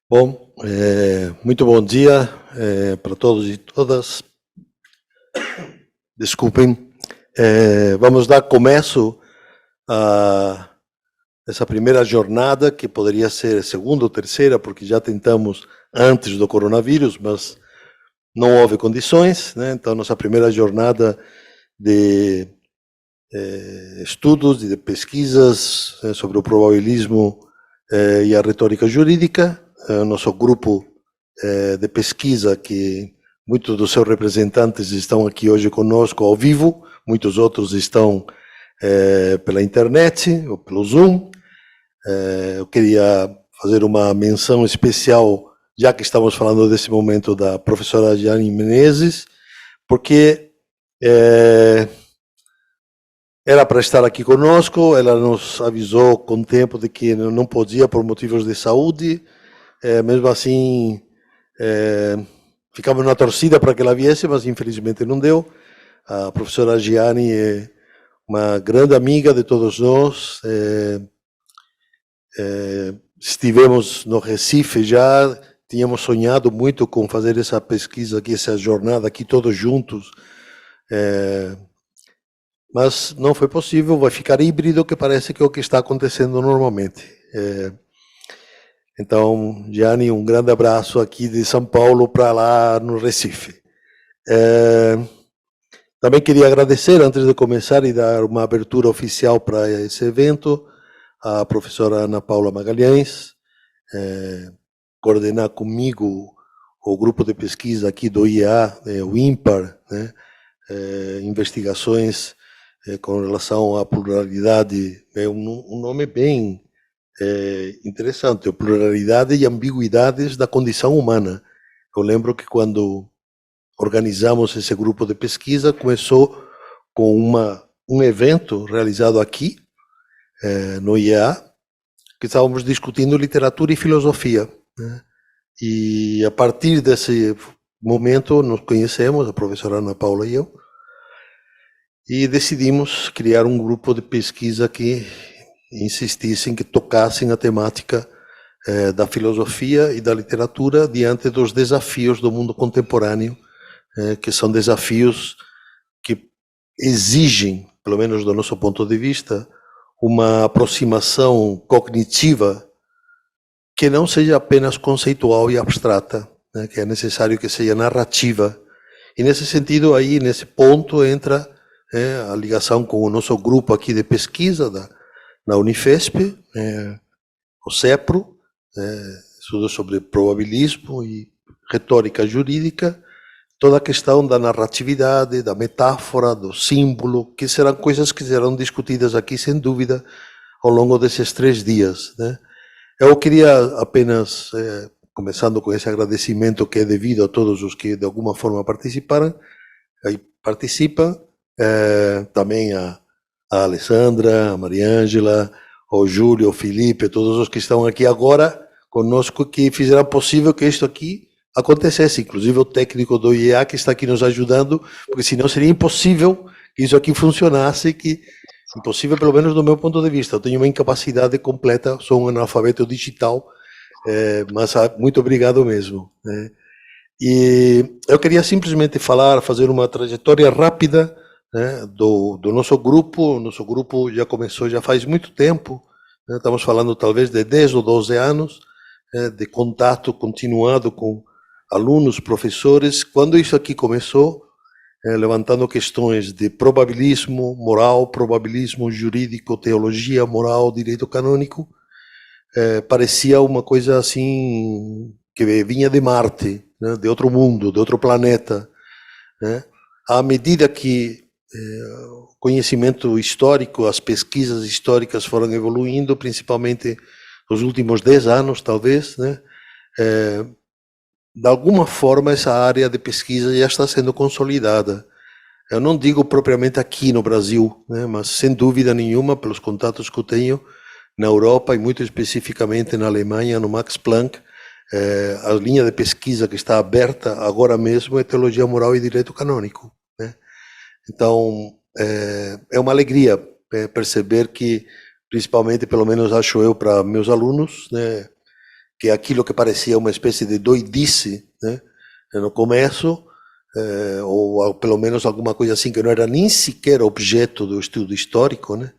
Bom, muito bom dia para todos e todas. Desculpem. Vamos dar começo a essa primeira jornada, que poderia ser segunda ou terceira, porque já tentamos antes do coronavírus, mas não houve condições, né? Então, nossa primeira jornada de estudos e de pesquisas sobre o probabilismo e a retórica jurídica. Nosso grupo de pesquisa, que muitos dos seus representantes estão aqui hoje conosco ao vivo, muitos outros estão pela internet ou pelo Zoom. Eu queria fazer uma menção especial, já que estamos falando desse momento, da professora Giane Menezes, porque era para estar aqui conosco, ela nos avisou com tempo de que não podia por motivos de saúde, mesmo assim ficamos na torcida para que ela viesse, mas infelizmente não deu. A professora Giane é uma grande amiga de todos nós, estivemos no Recife já, tínhamos sonhado muito com fazer essa pesquisa aqui, essa jornada aqui todos juntos, mas não foi possível, vai ficar híbrido, que parece que é o que está acontecendo normalmente. Então, Giane, um grande abraço aqui de São Paulo para lá no Recife. Também queria agradecer, antes de começar e dar uma abertura oficial para esse evento, a professora Ana Paula Magalhães, coordenar comigo o grupo de pesquisa aqui do IEA, o IMPAR, né, investigações com relação à pluralidade, é um nome bem interessante, pluralidade e ambiguidades da condição humana. Eu lembro que quando organizamos esse grupo de pesquisa, começou com um evento realizado aqui, no IEA, que estávamos discutindo literatura e filosofia, né? E a partir desse momento nos conhecemos, a professora Ana Paula e eu, e decidimos criar um grupo de pesquisa que insistissem, que tocassem a temática da filosofia e da literatura diante dos desafios do mundo contemporâneo, que são desafios que exigem, pelo menos do nosso ponto de vista, uma aproximação cognitiva que não seja apenas conceitual e abstrata, né, que é necessário que seja narrativa. E nesse sentido, aí, nesse ponto, entra a ligação com o nosso grupo aqui de pesquisa na Unifesp, o CEPRO, estudo sobre probabilismo e retórica jurídica, toda a questão da narratividade, da metáfora, do símbolo, que serão coisas que serão discutidas aqui, sem dúvida, ao longo desses 3 dias, né? Eu queria apenas, começando com esse agradecimento que é devido a todos os que de alguma forma participaram, participam, também a Alessandra, a Mariângela, o Júlio, o Felipe, todos os que estão aqui agora conosco, que fizeram possível que isto aqui acontecesse, inclusive o técnico do IEA que está aqui nos ajudando, porque senão seria impossível que isso aqui funcionasse, impossível pelo menos do meu ponto de vista. Eu tenho uma incapacidade completa, sou um analfabeto digital, mas muito obrigado mesmo, né? E eu queria simplesmente fazer uma trajetória rápida, né, do nosso grupo. O nosso grupo já começou já faz muito tempo, né? Estamos falando talvez de 10 ou 12 anos, de contato continuado com alunos, professores. Quando isso aqui começou, levantando questões de probabilismo moral, probabilismo jurídico, teologia moral, direito canônico, parecia uma coisa assim que vinha de Marte, né, de outro mundo, de outro planeta, né? À medida que o conhecimento histórico, as pesquisas históricas foram evoluindo, principalmente nos últimos 10 anos, talvez, né? De alguma forma, essa área de pesquisa já está sendo consolidada. Eu não digo propriamente aqui no Brasil, né, mas sem dúvida nenhuma, pelos contatos que eu tenho na Europa e muito especificamente na Alemanha, no Max Planck, a linha de pesquisa que está aberta agora mesmo é teologia moral e direito canônico, né? Então, é uma alegria perceber que, principalmente, pelo menos acho eu, para meus alunos, né, que é aquilo que parecia uma espécie de doidice, né, no começo, ou pelo menos alguma coisa assim que não era nem sequer objeto do estudo histórico, né,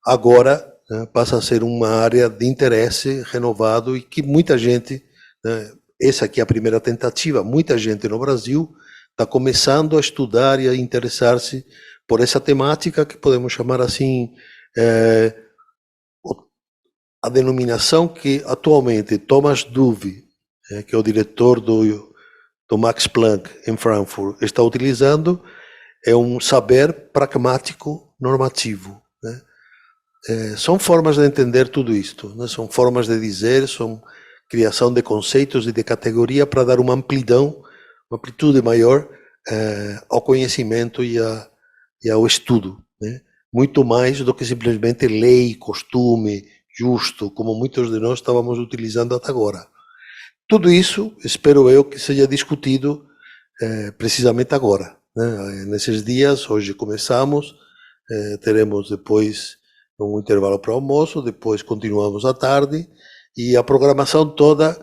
agora, né, passa a ser uma área de interesse renovado e que muita gente, né, essa aqui é a primeira tentativa, muita gente no Brasil está começando a estudar e a interessar-se por essa temática que podemos chamar assim, a denominação que atualmente Thomas Duvey, que é o diretor do Max Planck em Frankfurt, está utilizando, é um saber pragmático normativo, né? São formas de entender tudo isto, né? São formas de dizer, são criação de conceitos e de categoria para dar uma amplidão, uma amplitude maior ao conhecimento e ao estudo, né? Muito mais do que simplesmente lei, costume, justo, como muitos de nós estávamos utilizando até agora. Tudo isso, espero eu, que seja discutido precisamente agora, né? Nesses dias, hoje começamos, teremos depois um intervalo para almoço, depois continuamos à tarde, e a programação toda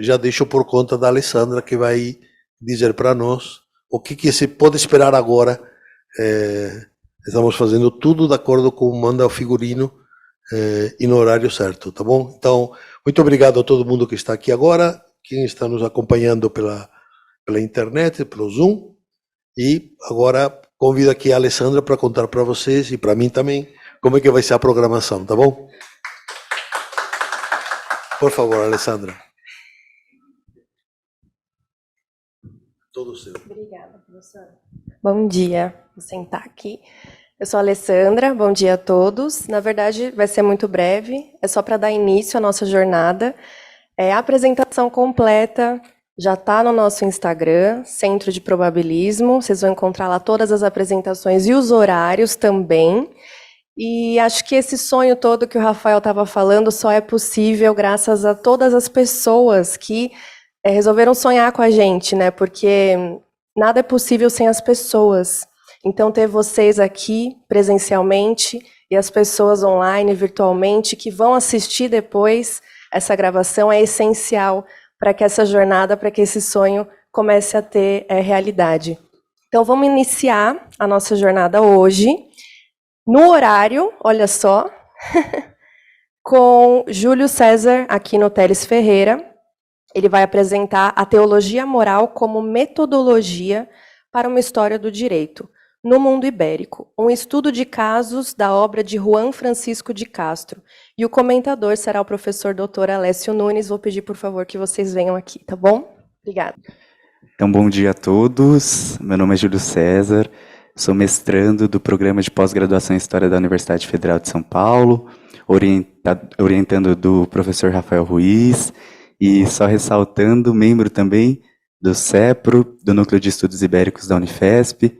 já deixo por conta da Alessandra, que vai dizer para nós o que se pode esperar agora. Estamos fazendo tudo de acordo com o manda o figurino e no horário certo, tá bom? Então, muito obrigado a todo mundo que está aqui agora, quem está nos acompanhando pela internet, pelo Zoom, e agora convido aqui a Alessandra para contar para vocês e para mim também como é que vai ser a programação, tá bom? Por favor, Alessandra. Todo seu. Obrigada, professora. Bom dia, vou sentar aqui. Eu sou a Alessandra, bom dia a todos. Na verdade, vai ser muito breve, é só para dar início à nossa jornada. A apresentação completa já está no nosso Instagram, Centro de Probabilismo. Vocês vão encontrar lá todas as apresentações e os horários também. E acho que esse sonho todo que o Rafael estava falando só é possível graças a todas as pessoas que resolveram sonhar com a gente, né? Porque nada é possível sem as pessoas. Então, ter vocês aqui presencialmente e as pessoas online, virtualmente, que vão assistir depois essa gravação é essencial para que essa jornada, para que esse sonho comece a ter realidade. Então, vamos iniciar a nossa jornada hoje, no horário, olha só, com Júlio César, aqui no Teles Ferreira. Ele vai apresentar a teologia moral como metodologia para uma história do direito no mundo ibérico, um estudo de casos da obra de Juan Francisco de Castro. E o comentador será o professor Dr. Alessio Nunes. Vou pedir, por favor, que vocês venham aqui, tá bom? Obrigada. Então, bom dia a todos. Meu nome é Júlio César, sou mestrando do programa de pós-graduação em História da Universidade Federal de São Paulo, orientando do professor Rafael Ruiz, e só ressaltando, membro também do CEPRO, do Núcleo de Estudos Ibéricos da Unifesp,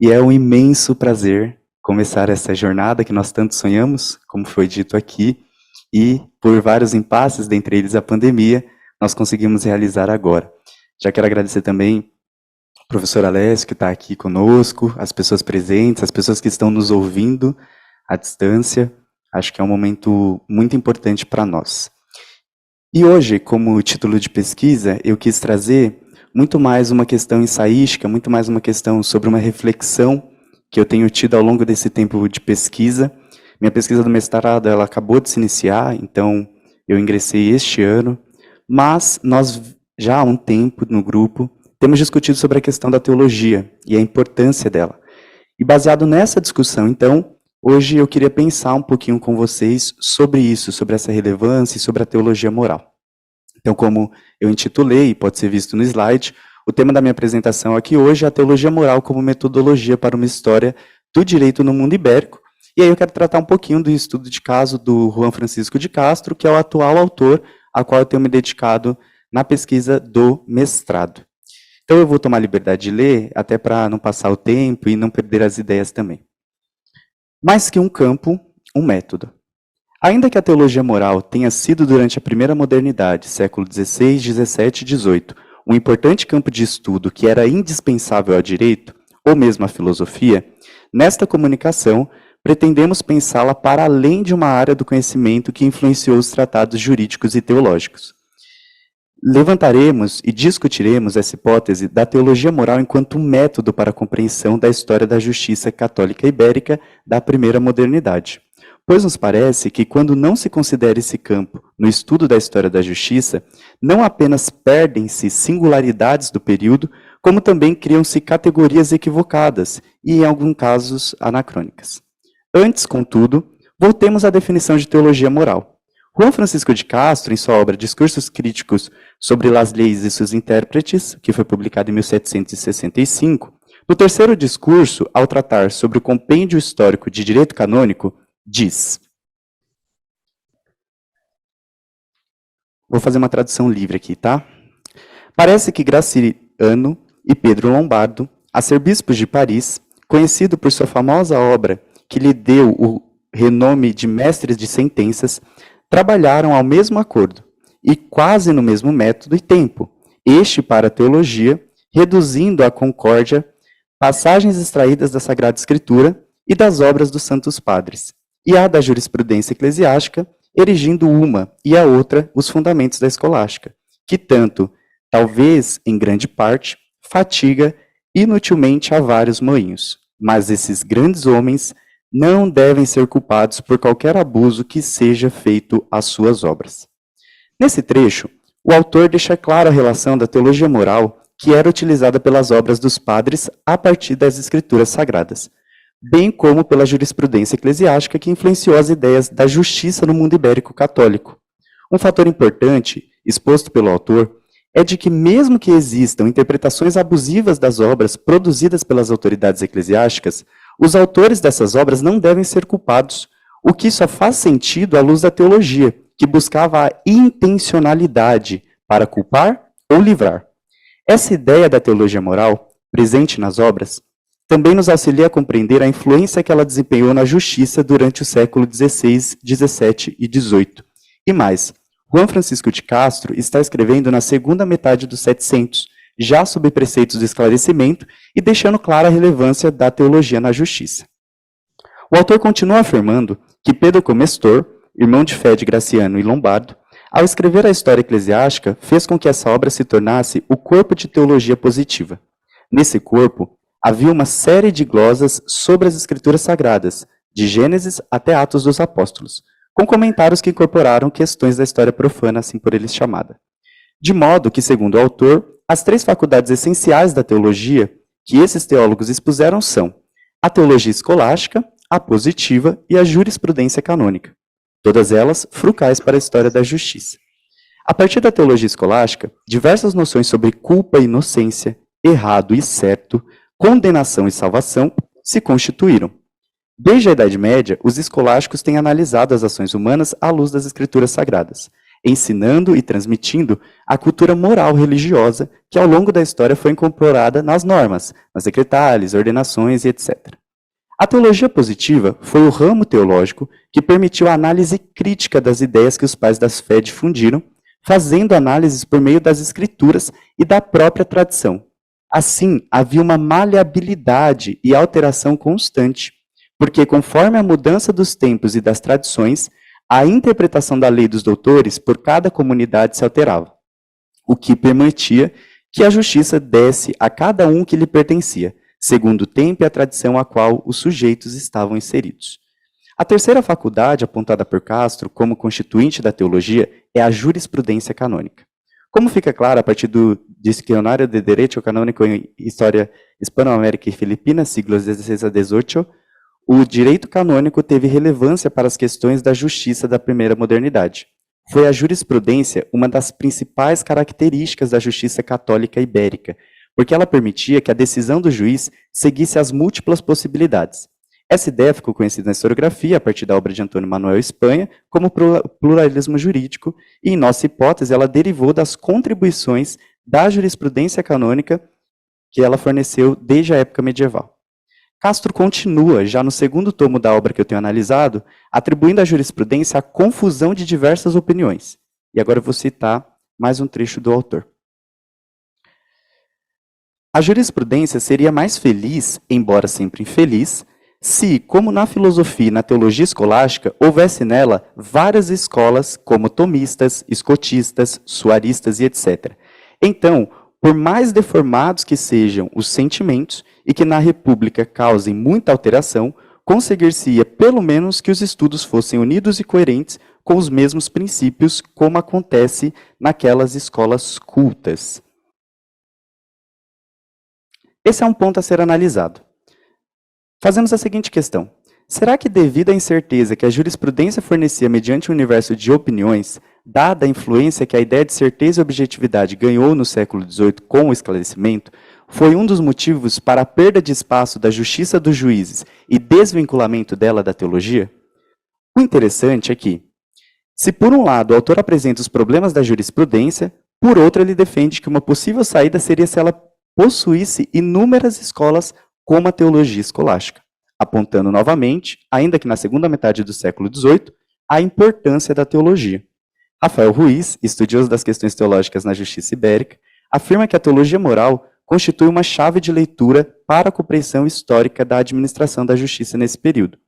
e é um imenso prazer começar essa jornada que nós tanto sonhamos, como foi dito aqui, e por vários impasses, dentre eles a pandemia, nós conseguimos realizar agora. Já quero agradecer também ao professor Alessio, que está aqui conosco, as pessoas presentes, as pessoas que estão nos ouvindo à distância. Acho que é um momento muito importante para nós. E hoje, como título de pesquisa, eu quis trazer muito mais uma questão ensaística, muito mais uma questão sobre uma reflexão que eu tenho tido ao longo desse tempo de pesquisa. Minha pesquisa do mestrado, ela acabou de se iniciar, então eu ingressei este ano, mas nós já há um tempo no grupo temos discutido sobre a questão da teologia e a importância dela. E baseado nessa discussão, então, hoje eu queria pensar um pouquinho com vocês sobre isso, sobre essa relevância e sobre a teologia moral. Então, como eu intitulei, pode ser visto no slide, o tema da minha apresentação aqui hoje é a teologia moral como metodologia para uma história do direito no mundo ibérico. E aí eu quero tratar um pouquinho do estudo de caso do Juan Francisco de Castro, que é o atual autor, a qual eu tenho me dedicado na pesquisa do mestrado. Então eu vou tomar a liberdade de ler, até para não passar o tempo e não perder as ideias também. Mais que um campo, um método. Ainda que a teologia moral tenha sido durante a primeira modernidade, século XVI, XVII e XVIII, um importante campo de estudo que era indispensável ao direito, ou mesmo à filosofia, nesta comunicação pretendemos pensá-la para além de uma área do conhecimento que influenciou os tratados jurídicos e teológicos. Levantaremos e discutiremos essa hipótese da teologia moral enquanto método para a compreensão da história da justiça católica ibérica da primeira modernidade, pois nos parece que quando não se considera esse campo no estudo da história da justiça, não apenas perdem-se singularidades do período, como também criam-se categorias equivocadas e, em alguns casos, anacrônicas. Antes, contudo, voltemos à definição de teologia moral. Juan Francisco de Castro, em sua obra Discursos Críticos sobre as Leis e seus Intérpretes, que foi publicada em 1765, no terceiro discurso, ao tratar sobre o compêndio histórico de direito canônico, diz... Vou fazer uma tradução livre aqui, tá? Parece que Graciliano e Pedro Lombardo, arcebispos de Paris, conhecido por sua famosa obra que lhe deu o renome de mestres de sentenças, trabalharam ao mesmo acordo, e quase no mesmo método e tempo, este para a teologia, reduzindo à concórdia passagens extraídas da Sagrada Escritura e das obras dos Santos Padres, e a da jurisprudência eclesiástica, erigindo uma e a outra os fundamentos da escolástica, que tanto, talvez em grande parte, fatiga inutilmente a vários moinhos. Mas esses grandes homens não devem ser culpados por qualquer abuso que seja feito às suas obras. Nesse trecho, o autor deixa clara a relação da teologia moral que era utilizada pelas obras dos padres a partir das escrituras sagradas, bem como pela jurisprudência eclesiástica que influenciou as ideias da justiça no mundo ibérico católico. Um fator importante, exposto pelo autor, é de que mesmo que existam interpretações abusivas das obras produzidas pelas autoridades eclesiásticas, os autores dessas obras não devem ser culpados, o que só faz sentido à luz da teologia, que buscava a intencionalidade para culpar ou livrar. Essa ideia da teologia moral, presente nas obras, também nos auxilia a compreender a influência que ela desempenhou na justiça durante o século XVI, XVII e XVIII. E mais, Juan Francisco de Castro está escrevendo na segunda metade dos 700, já sob preceitos de esclarecimento e deixando clara a relevância da teologia na justiça. O autor continua afirmando que Pedro Comestor, irmão de fé de Graciano e Lombardo, ao escrever a história eclesiástica, fez com que essa obra se tornasse o corpo de teologia positiva. Nesse corpo, havia uma série de glosas sobre as escrituras sagradas, de Gênesis até Atos dos Apóstolos, com comentários que incorporaram questões da história profana, assim por eles chamada. De modo que, segundo o autor, as três faculdades essenciais da teologia que esses teólogos expuseram são a teologia escolástica, a positiva e a jurisprudência canônica, todas elas frucais para a história da justiça. A partir da teologia escolástica, diversas noções sobre culpa e inocência, errado e certo, condenação e salvação se constituíram. Desde a Idade Média, os escolásticos têm analisado as ações humanas à luz das escrituras sagradas, ensinando e transmitindo a cultura moral religiosa que ao longo da história foi incorporada nas normas, nas decretales, ordenações e etc. A teologia positiva foi o ramo teológico que permitiu a análise crítica das ideias que os pais da fé difundiram, fazendo análises por meio das escrituras e da própria tradição. Assim, havia uma maleabilidade e alteração constante, porque conforme a mudança dos tempos e das tradições, a interpretação da lei dos doutores por cada comunidade se alterava, o que permitia que a justiça desse a cada um que lhe pertencia, segundo o tempo e a tradição a qual os sujeitos estavam inseridos. A terceira faculdade, apontada por Castro como constituinte da teologia, é a jurisprudência canônica. Como fica claro a partir do Dicionário de Derecho Canônico em História Hispanoamérica e Filipinas, siglos XVI a XVIII, o direito canônico teve relevância para as questões da justiça da primeira modernidade. Foi a jurisprudência uma das principais características da justiça católica ibérica, porque ela permitia que a decisão do juiz seguisse as múltiplas possibilidades. Essa ideia ficou conhecida na historiografia, a partir da obra de Antônio Manuel Espanha, como pluralismo jurídico, e, em nossa hipótese, ela derivou das contribuições da jurisprudência canônica que ela forneceu desde a época medieval. Castro continua, já no segundo tomo da obra que eu tenho analisado, atribuindo à jurisprudência a confusão de diversas opiniões. E agora eu vou citar mais um trecho do autor. A jurisprudência seria mais feliz, embora sempre infeliz, se, como na filosofia e na teologia escolástica, houvesse nela várias escolas, como tomistas, escotistas, suaristas e etc. Então, por mais deformados que sejam os sentimentos e que na República causem muita alteração, conseguir-se-ia pelo menos que os estudos fossem unidos e coerentes com os mesmos princípios, como acontece naquelas escolas cultas. Esse é um ponto a ser analisado. Fazemos a seguinte questão. Será que, devido à incerteza que a jurisprudência fornecia mediante um universo de opiniões, dada a influência que a ideia de certeza e objetividade ganhou no século XVIII com o esclarecimento, foi um dos motivos para a perda de espaço da justiça dos juízes e desvinculamento dela da teologia? O interessante é que, se por um lado o autor apresenta os problemas da jurisprudência, por outro ele defende que uma possível saída seria se ela possuísse inúmeras escolas como a teologia escolástica, apontando novamente, ainda que na segunda metade do século XVIII, a importância da teologia. Rafael Ruiz, estudioso das questões teológicas na justiça ibérica, afirma que a teologia moral constitui uma chave de leitura para a compreensão histórica da administração da justiça nesse período.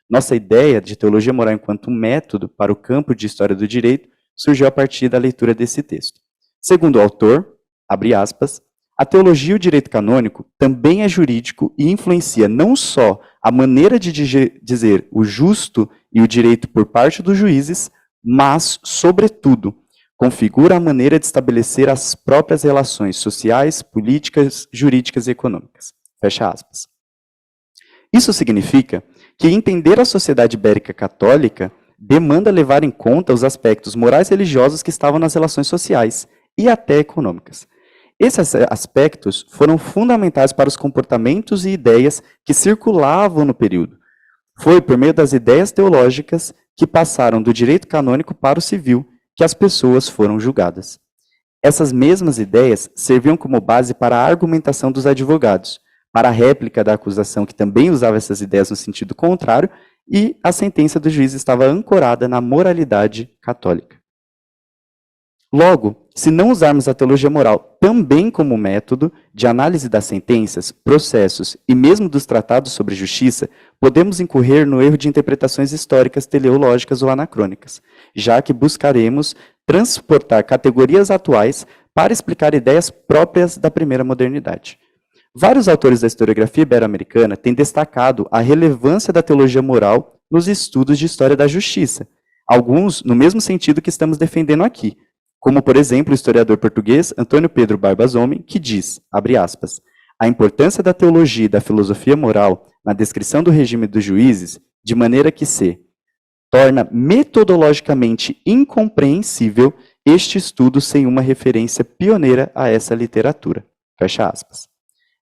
Nossa ideia de teologia moral enquanto método para o campo de história do direito surgiu a partir da leitura desse texto. Segundo o autor, abre aspas, a teologia e o direito canônico também é jurídico e influencia não só a maneira de dizer o justo e o direito por parte dos juízes, mas, sobretudo, configura a maneira de estabelecer as próprias relações sociais, políticas, jurídicas e econômicas. Fecha aspas. Isso significa que entender a sociedade ibérica católica demanda levar em conta os aspectos morais e religiosos que estavam nas relações sociais e até econômicas. Esses aspectos foram fundamentais para os comportamentos e ideias que circulavam no período. Foi por meio das ideias teológicas que passaram do direito canônico para o civil que as pessoas foram julgadas. Essas mesmas ideias serviam como base para a argumentação dos advogados, para a réplica da acusação que também usava essas ideias no sentido contrário, e a sentença do juiz estava ancorada na moralidade católica. Logo, se não usarmos a teologia moral também como método de análise das sentenças, processos e mesmo dos tratados sobre justiça, podemos incorrer no erro de interpretações históricas, teleológicas ou anacrônicas, já que buscaremos transportar categorias atuais para explicar ideias próprias da primeira modernidade. Vários autores da historiografia ibero-americana têm destacado a relevância da teologia moral nos estudos de história da justiça, alguns no mesmo sentido que estamos defendendo aqui, como, por exemplo, o historiador português Antônio Pedro Barbas Homem, que diz, abre aspas, a importância da teologia e da filosofia moral na descrição do regime dos juízes, de maneira que se torna metodologicamente incompreensível este estudo sem uma referência pioneira a essa literatura. Fecha aspas.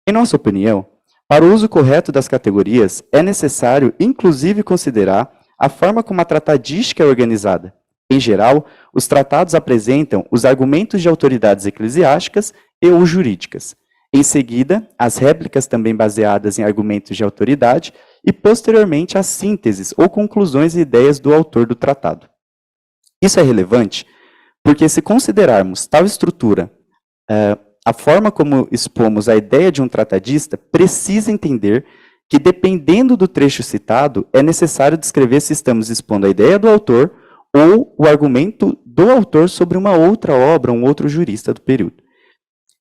Em nossa opinião, para o uso correto das categorias, é necessário, inclusive, considerar a forma como a tratadística é organizada. Em geral, os tratados apresentam os argumentos de autoridades eclesiásticas e ou jurídicas. Em seguida, as réplicas também baseadas em argumentos de autoridade e, posteriormente, as sínteses ou conclusões e ideias do autor do tratado. Isso é relevante porque, se considerarmos tal estrutura, a forma como expomos a ideia de um tratadista precisa entender que, dependendo do trecho citado, é necessário descrever se estamos expondo a ideia do autor ou o argumento do autor sobre uma outra obra, um outro jurista do período.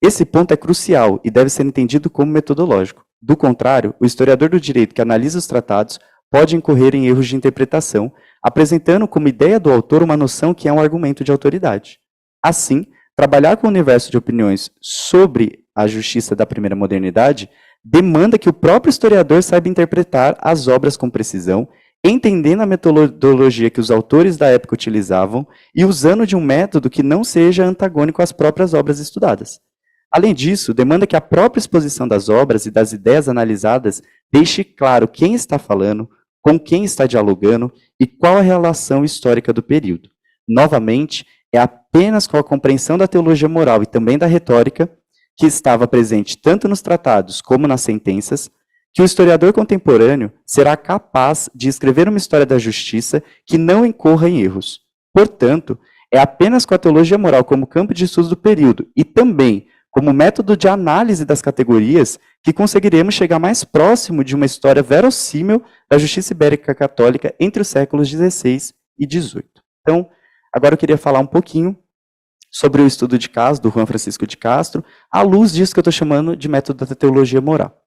Esse ponto é crucial e deve ser entendido como metodológico. Do contrário, o historiador do direito que analisa os tratados pode incorrer em erros de interpretação, apresentando como ideia do autor uma noção que é um argumento de autoridade. Assim, trabalhar com o universo de opiniões sobre a justiça da primeira modernidade demanda que o próprio historiador saiba interpretar as obras com precisão, entendendo a metodologia que os autores da época utilizavam e usando de um método que não seja antagônico às próprias obras estudadas. Além disso, demanda que a própria exposição das obras e das ideias analisadas deixe claro quem está falando, com quem está dialogando e qual a relação histórica do período. Novamente, é apenas com a compreensão da teologia moral e também da retórica, que estava presente tanto nos tratados como nas sentenças, que o historiador contemporâneo será capaz de escrever uma história da justiça que não incorra em erros. Portanto, é apenas com a teologia moral como campo de estudo do período e também como método de análise das categorias que conseguiremos chegar mais próximo de uma história verossímil da justiça ibérica católica entre os séculos XVI e XVIII. Então, agora eu queria falar um pouquinho sobre o estudo de caso do Juan Francisco de Castro, à luz disso que eu estou chamando de método da teologia moral.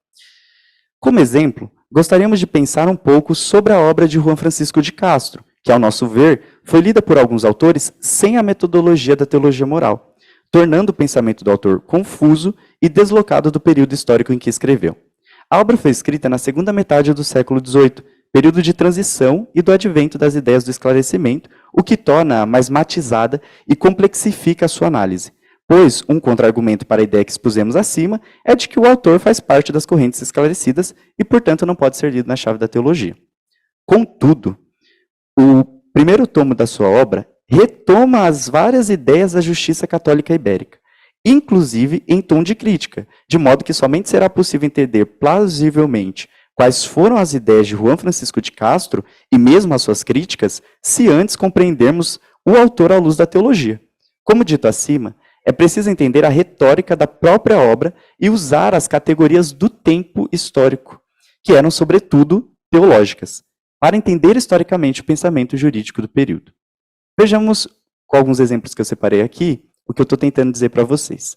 Como exemplo, gostaríamos de pensar um pouco sobre a obra de Juan Francisco de Castro, que, ao nosso ver, foi lida por alguns autores sem a metodologia da teologia moral, tornando o pensamento do autor confuso e deslocado do período histórico em que escreveu. A obra foi escrita na segunda metade do século XVIII, período de transição e do advento das ideias do esclarecimento, o que torna-a mais matizada e complexifica a sua análise, pois um contra-argumento para a ideia que expusemos acima é de que o autor faz parte das correntes esclarecidas e, portanto, não pode ser lido na chave da teologia. Contudo, o primeiro tomo da sua obra retoma as várias ideias da justiça católica ibérica, inclusive em tom de crítica, de modo que somente será possível entender plausivelmente quais foram as ideias de Juan Francisco de Castro e mesmo as suas críticas, se antes compreendermos o autor à luz da teologia. Como dito acima, é preciso entender a retórica da própria obra e usar as categorias do tempo histórico, que eram, sobretudo, teológicas, para entender historicamente o pensamento jurídico do período. Vejamos, com alguns exemplos que eu separei aqui, o que eu estou tentando dizer para vocês.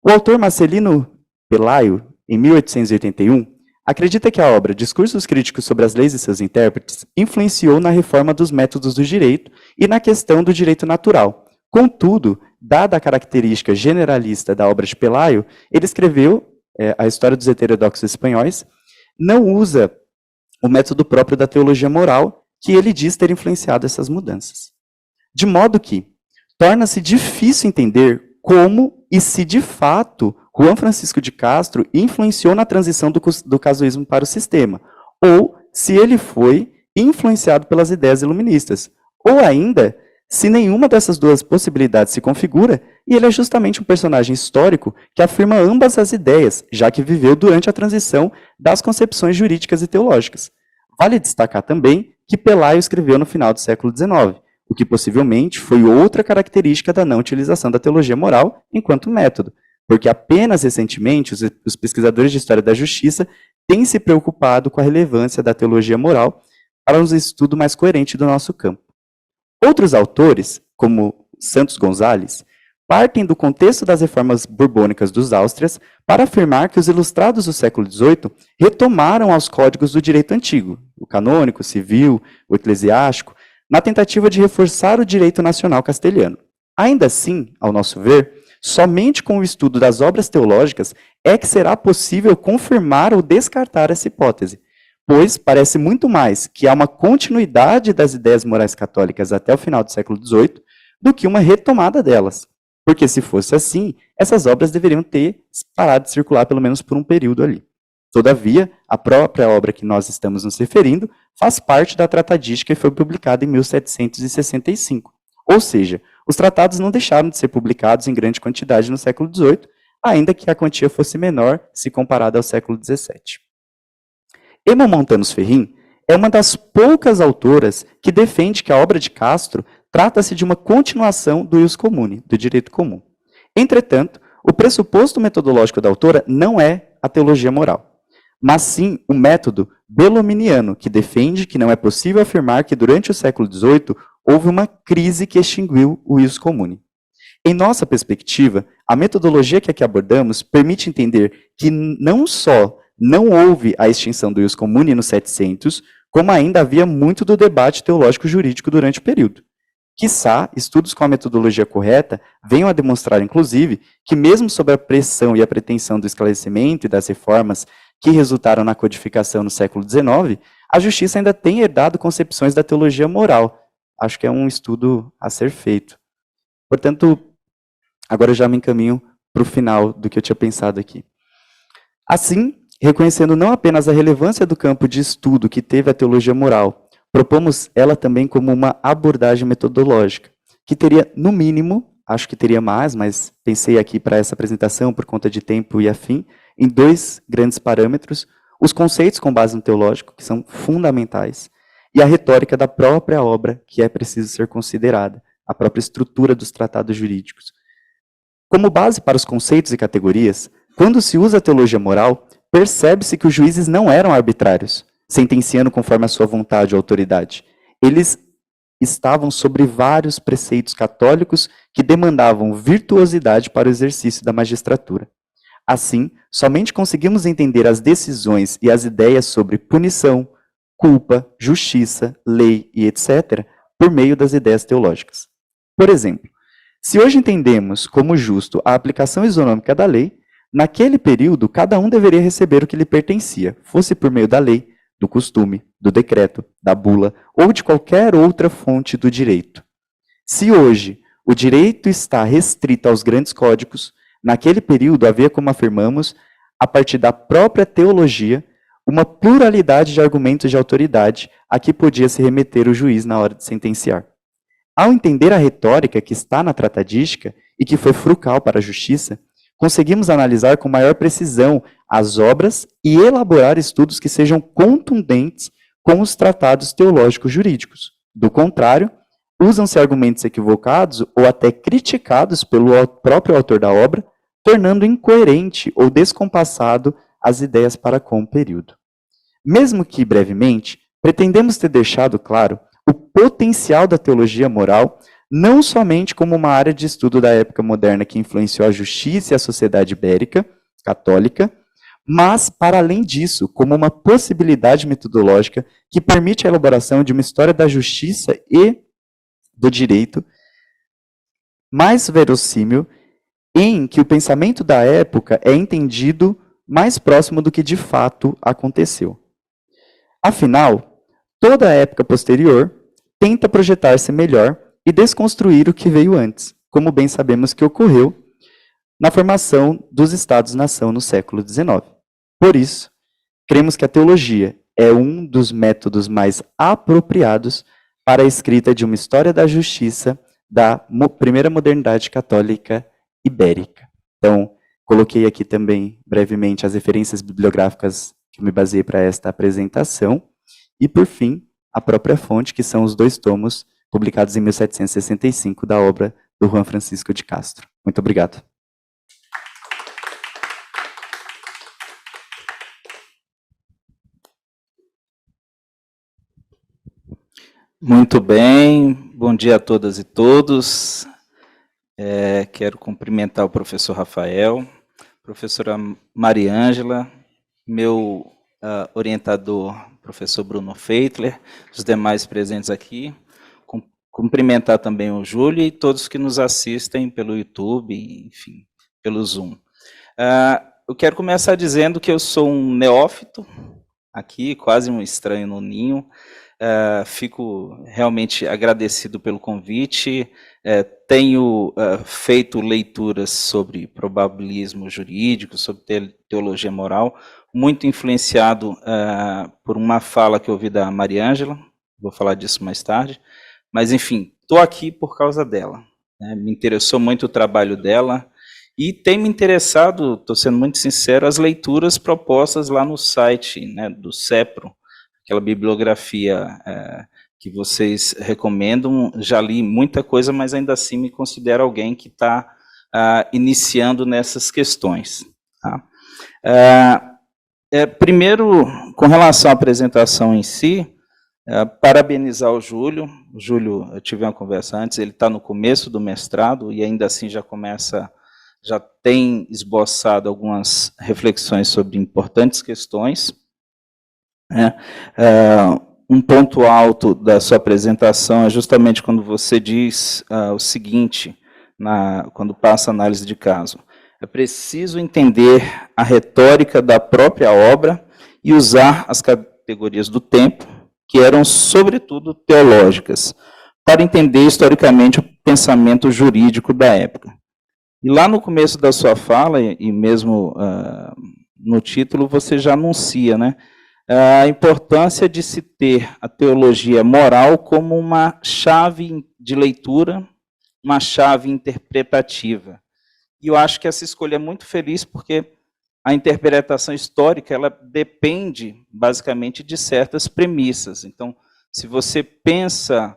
O autor Marcelino Pelayo, em 1881, acredita que a obra Discursos Críticos sobre as Leis e seus Intérpretes influenciou na reforma dos métodos do direito e na questão do direito natural. Contudo, dada a característica generalista da obra de Pelayo, ele escreveu a História dos Heterodoxos Espanhóis, não usa o método próprio da teologia moral, que ele diz ter influenciado essas mudanças. De modo que torna-se difícil entender como e se de fato Juan Francisco de Castro influenciou na transição do casuísmo para o sistema, ou se ele foi influenciado pelas ideias iluministas, ou ainda, se nenhuma dessas duas possibilidades se configura, e ele é justamente um personagem histórico que afirma ambas as ideias, já que viveu durante a transição das concepções jurídicas e teológicas. Vale destacar também que Pelayo escreveu no final do século XIX, o que possivelmente foi outra característica da não utilização da teologia moral enquanto método, porque apenas recentemente os pesquisadores de história da justiça têm se preocupado com a relevância da teologia moral para um estudo mais coerente do nosso campo. Outros autores, como Santos Gonzalez, partem do contexto das reformas borbônicas dos Áustrias para afirmar que os ilustrados do século XVIII retomaram aos códigos do direito antigo, o canônico, o civil, o eclesiástico, na tentativa de reforçar o direito nacional castelhano. Ainda assim, ao nosso ver, somente com o estudo das obras teológicas é que será possível confirmar ou descartar essa hipótese, pois parece muito mais que há uma continuidade das ideias morais católicas até o final do século XVIII do que uma retomada delas. Porque se fosse assim, essas obras deveriam ter parado de circular pelo menos por um período ali. Todavia, a própria obra que nós estamos nos referindo faz parte da tratadística e foi publicada em 1765. Ou seja, os tratados não deixaram de ser publicados em grande quantidade no século XVIII, ainda que a quantia fosse menor se comparada ao século XVII. Emma Montanus Ferrin é uma das poucas autoras que defende que a obra de Castro trata-se de uma continuação do ius commune, do direito comum. Entretanto, o pressuposto metodológico da autora não é a teologia moral, mas sim o método belominiano, que defende que não é possível afirmar que durante o século XVIII houve uma crise que extinguiu o ius commune. Em nossa perspectiva, a metodologia que aqui abordamos permite entender que não só não houve a extinção do ius commune nos 700, como ainda havia muito do debate teológico-jurídico durante o período. Quiçá, estudos com a metodologia correta venham a demonstrar, inclusive, que mesmo sob a pressão e a pretensão do esclarecimento e das reformas que resultaram na codificação no século XIX, a justiça ainda tem herdado concepções da teologia moral. Acho que é um estudo a ser feito. Portanto, agora eu já me encaminho para o final do que eu tinha pensado aqui. Assim, reconhecendo não apenas a relevância do campo de estudo que teve a teologia moral, propomos ela também como uma abordagem metodológica, que teria, no mínimo, acho que teria mais, mas pensei aqui para essa apresentação, por conta de tempo e afim, em dois grandes parâmetros: os conceitos com base no teológico, que são fundamentais, e a retórica da própria obra, que é preciso ser considerada, a própria estrutura dos tratados jurídicos. Como base para os conceitos e categorias, quando se usa a teologia moral, percebe-se que os juízes não eram arbitrários, sentenciando conforme a sua vontade ou autoridade. Eles estavam sobre vários preceitos católicos que demandavam virtuosidade para o exercício da magistratura. Assim, somente conseguimos entender as decisões e as ideias sobre punição, culpa, justiça, lei e etc., por meio das ideias teológicas. Por exemplo, se hoje entendemos como justo a aplicação isonômica da lei, naquele período cada um deveria receber o que lhe pertencia, fosse por meio da lei, do costume, do decreto, da bula ou de qualquer outra fonte do direito. Se hoje o direito está restrito aos grandes códigos, naquele período havia, como afirmamos, a partir da própria teologia, uma pluralidade de argumentos de autoridade a que podia se remeter o juiz na hora de sentenciar. Ao entender a retórica que está na tratadística e que foi frugal para a justiça, conseguimos analisar com maior precisão as obras e elaborar estudos que sejam contundentes com os tratados teológicos jurídicos. Do contrário, usam-se argumentos equivocados ou até criticados pelo próprio autor da obra, tornando incoerente ou descompassado as ideias para com o período. Mesmo que brevemente, pretendemos ter deixado claro o potencial da teologia moral, não somente como uma área de estudo da época moderna que influenciou a justiça e a sociedade ibérica, católica, mas, para além disso, como uma possibilidade metodológica que permite a elaboração de uma história da justiça e do direito mais verossímil, em que o pensamento da época é entendido mais próximo do que de fato aconteceu. Afinal, toda a época posterior tenta projetar-se melhor e desconstruir o que veio antes, como bem sabemos que ocorreu na formação dos Estados-nação no século XIX. Por isso, cremos que a teologia é um dos métodos mais apropriados para a escrita de uma história da justiça da primeira modernidade católica ibérica. Então, coloquei aqui também, brevemente, as referências bibliográficas que eu me baseei para esta apresentação. E, por fim, a própria fonte, que são os 2 tomos publicados em 1765 da obra do Juan Francisco de Castro. Muito obrigado. Muito bem, bom dia a todas e todos. Quero cumprimentar o professor Rafael, professora Mariângela, meu orientador, professor Bruno Feitler, os demais presentes aqui. Cumprimentar também o Júlio e todos que nos assistem pelo YouTube, enfim, pelo Zoom. Eu quero começar dizendo que eu sou um neófito aqui, quase um estranho no ninho. Fico realmente agradecido pelo convite. Tenho feito leituras sobre probabilismo jurídico, sobre teologia moral, muito influenciado por uma fala que eu ouvi da Mariângela, vou falar disso mais tarde, mas enfim, estou aqui por causa dela. Me interessou muito o trabalho dela e tem me interessado, estou sendo muito sincero, as leituras propostas lá no site, né, do CEPRO, aquela bibliografia que vocês recomendam. Já li muita coisa, mas ainda assim me considero alguém que está iniciando nessas questões. Tá? Primeiro, com relação à apresentação em si, parabenizar o Júlio. O Júlio, eu tive uma conversa antes, ele está no começo do mestrado e ainda assim já tem esboçado algumas reflexões sobre importantes questões. Um ponto alto da sua apresentação é justamente quando você diz o seguinte, quando passa a análise de caso: é preciso entender a retórica da própria obra e usar as categorias do tempo, que eram sobretudo teológicas, para entender historicamente o pensamento jurídico da época. E lá no começo da sua fala, e mesmo no título, você já anuncia, né, a importância de se ter a teologia moral como uma chave de leitura, uma chave interpretativa. E eu acho que essa escolha é muito feliz, porque a interpretação histórica ela depende, basicamente, de certas premissas. Então, se você pensa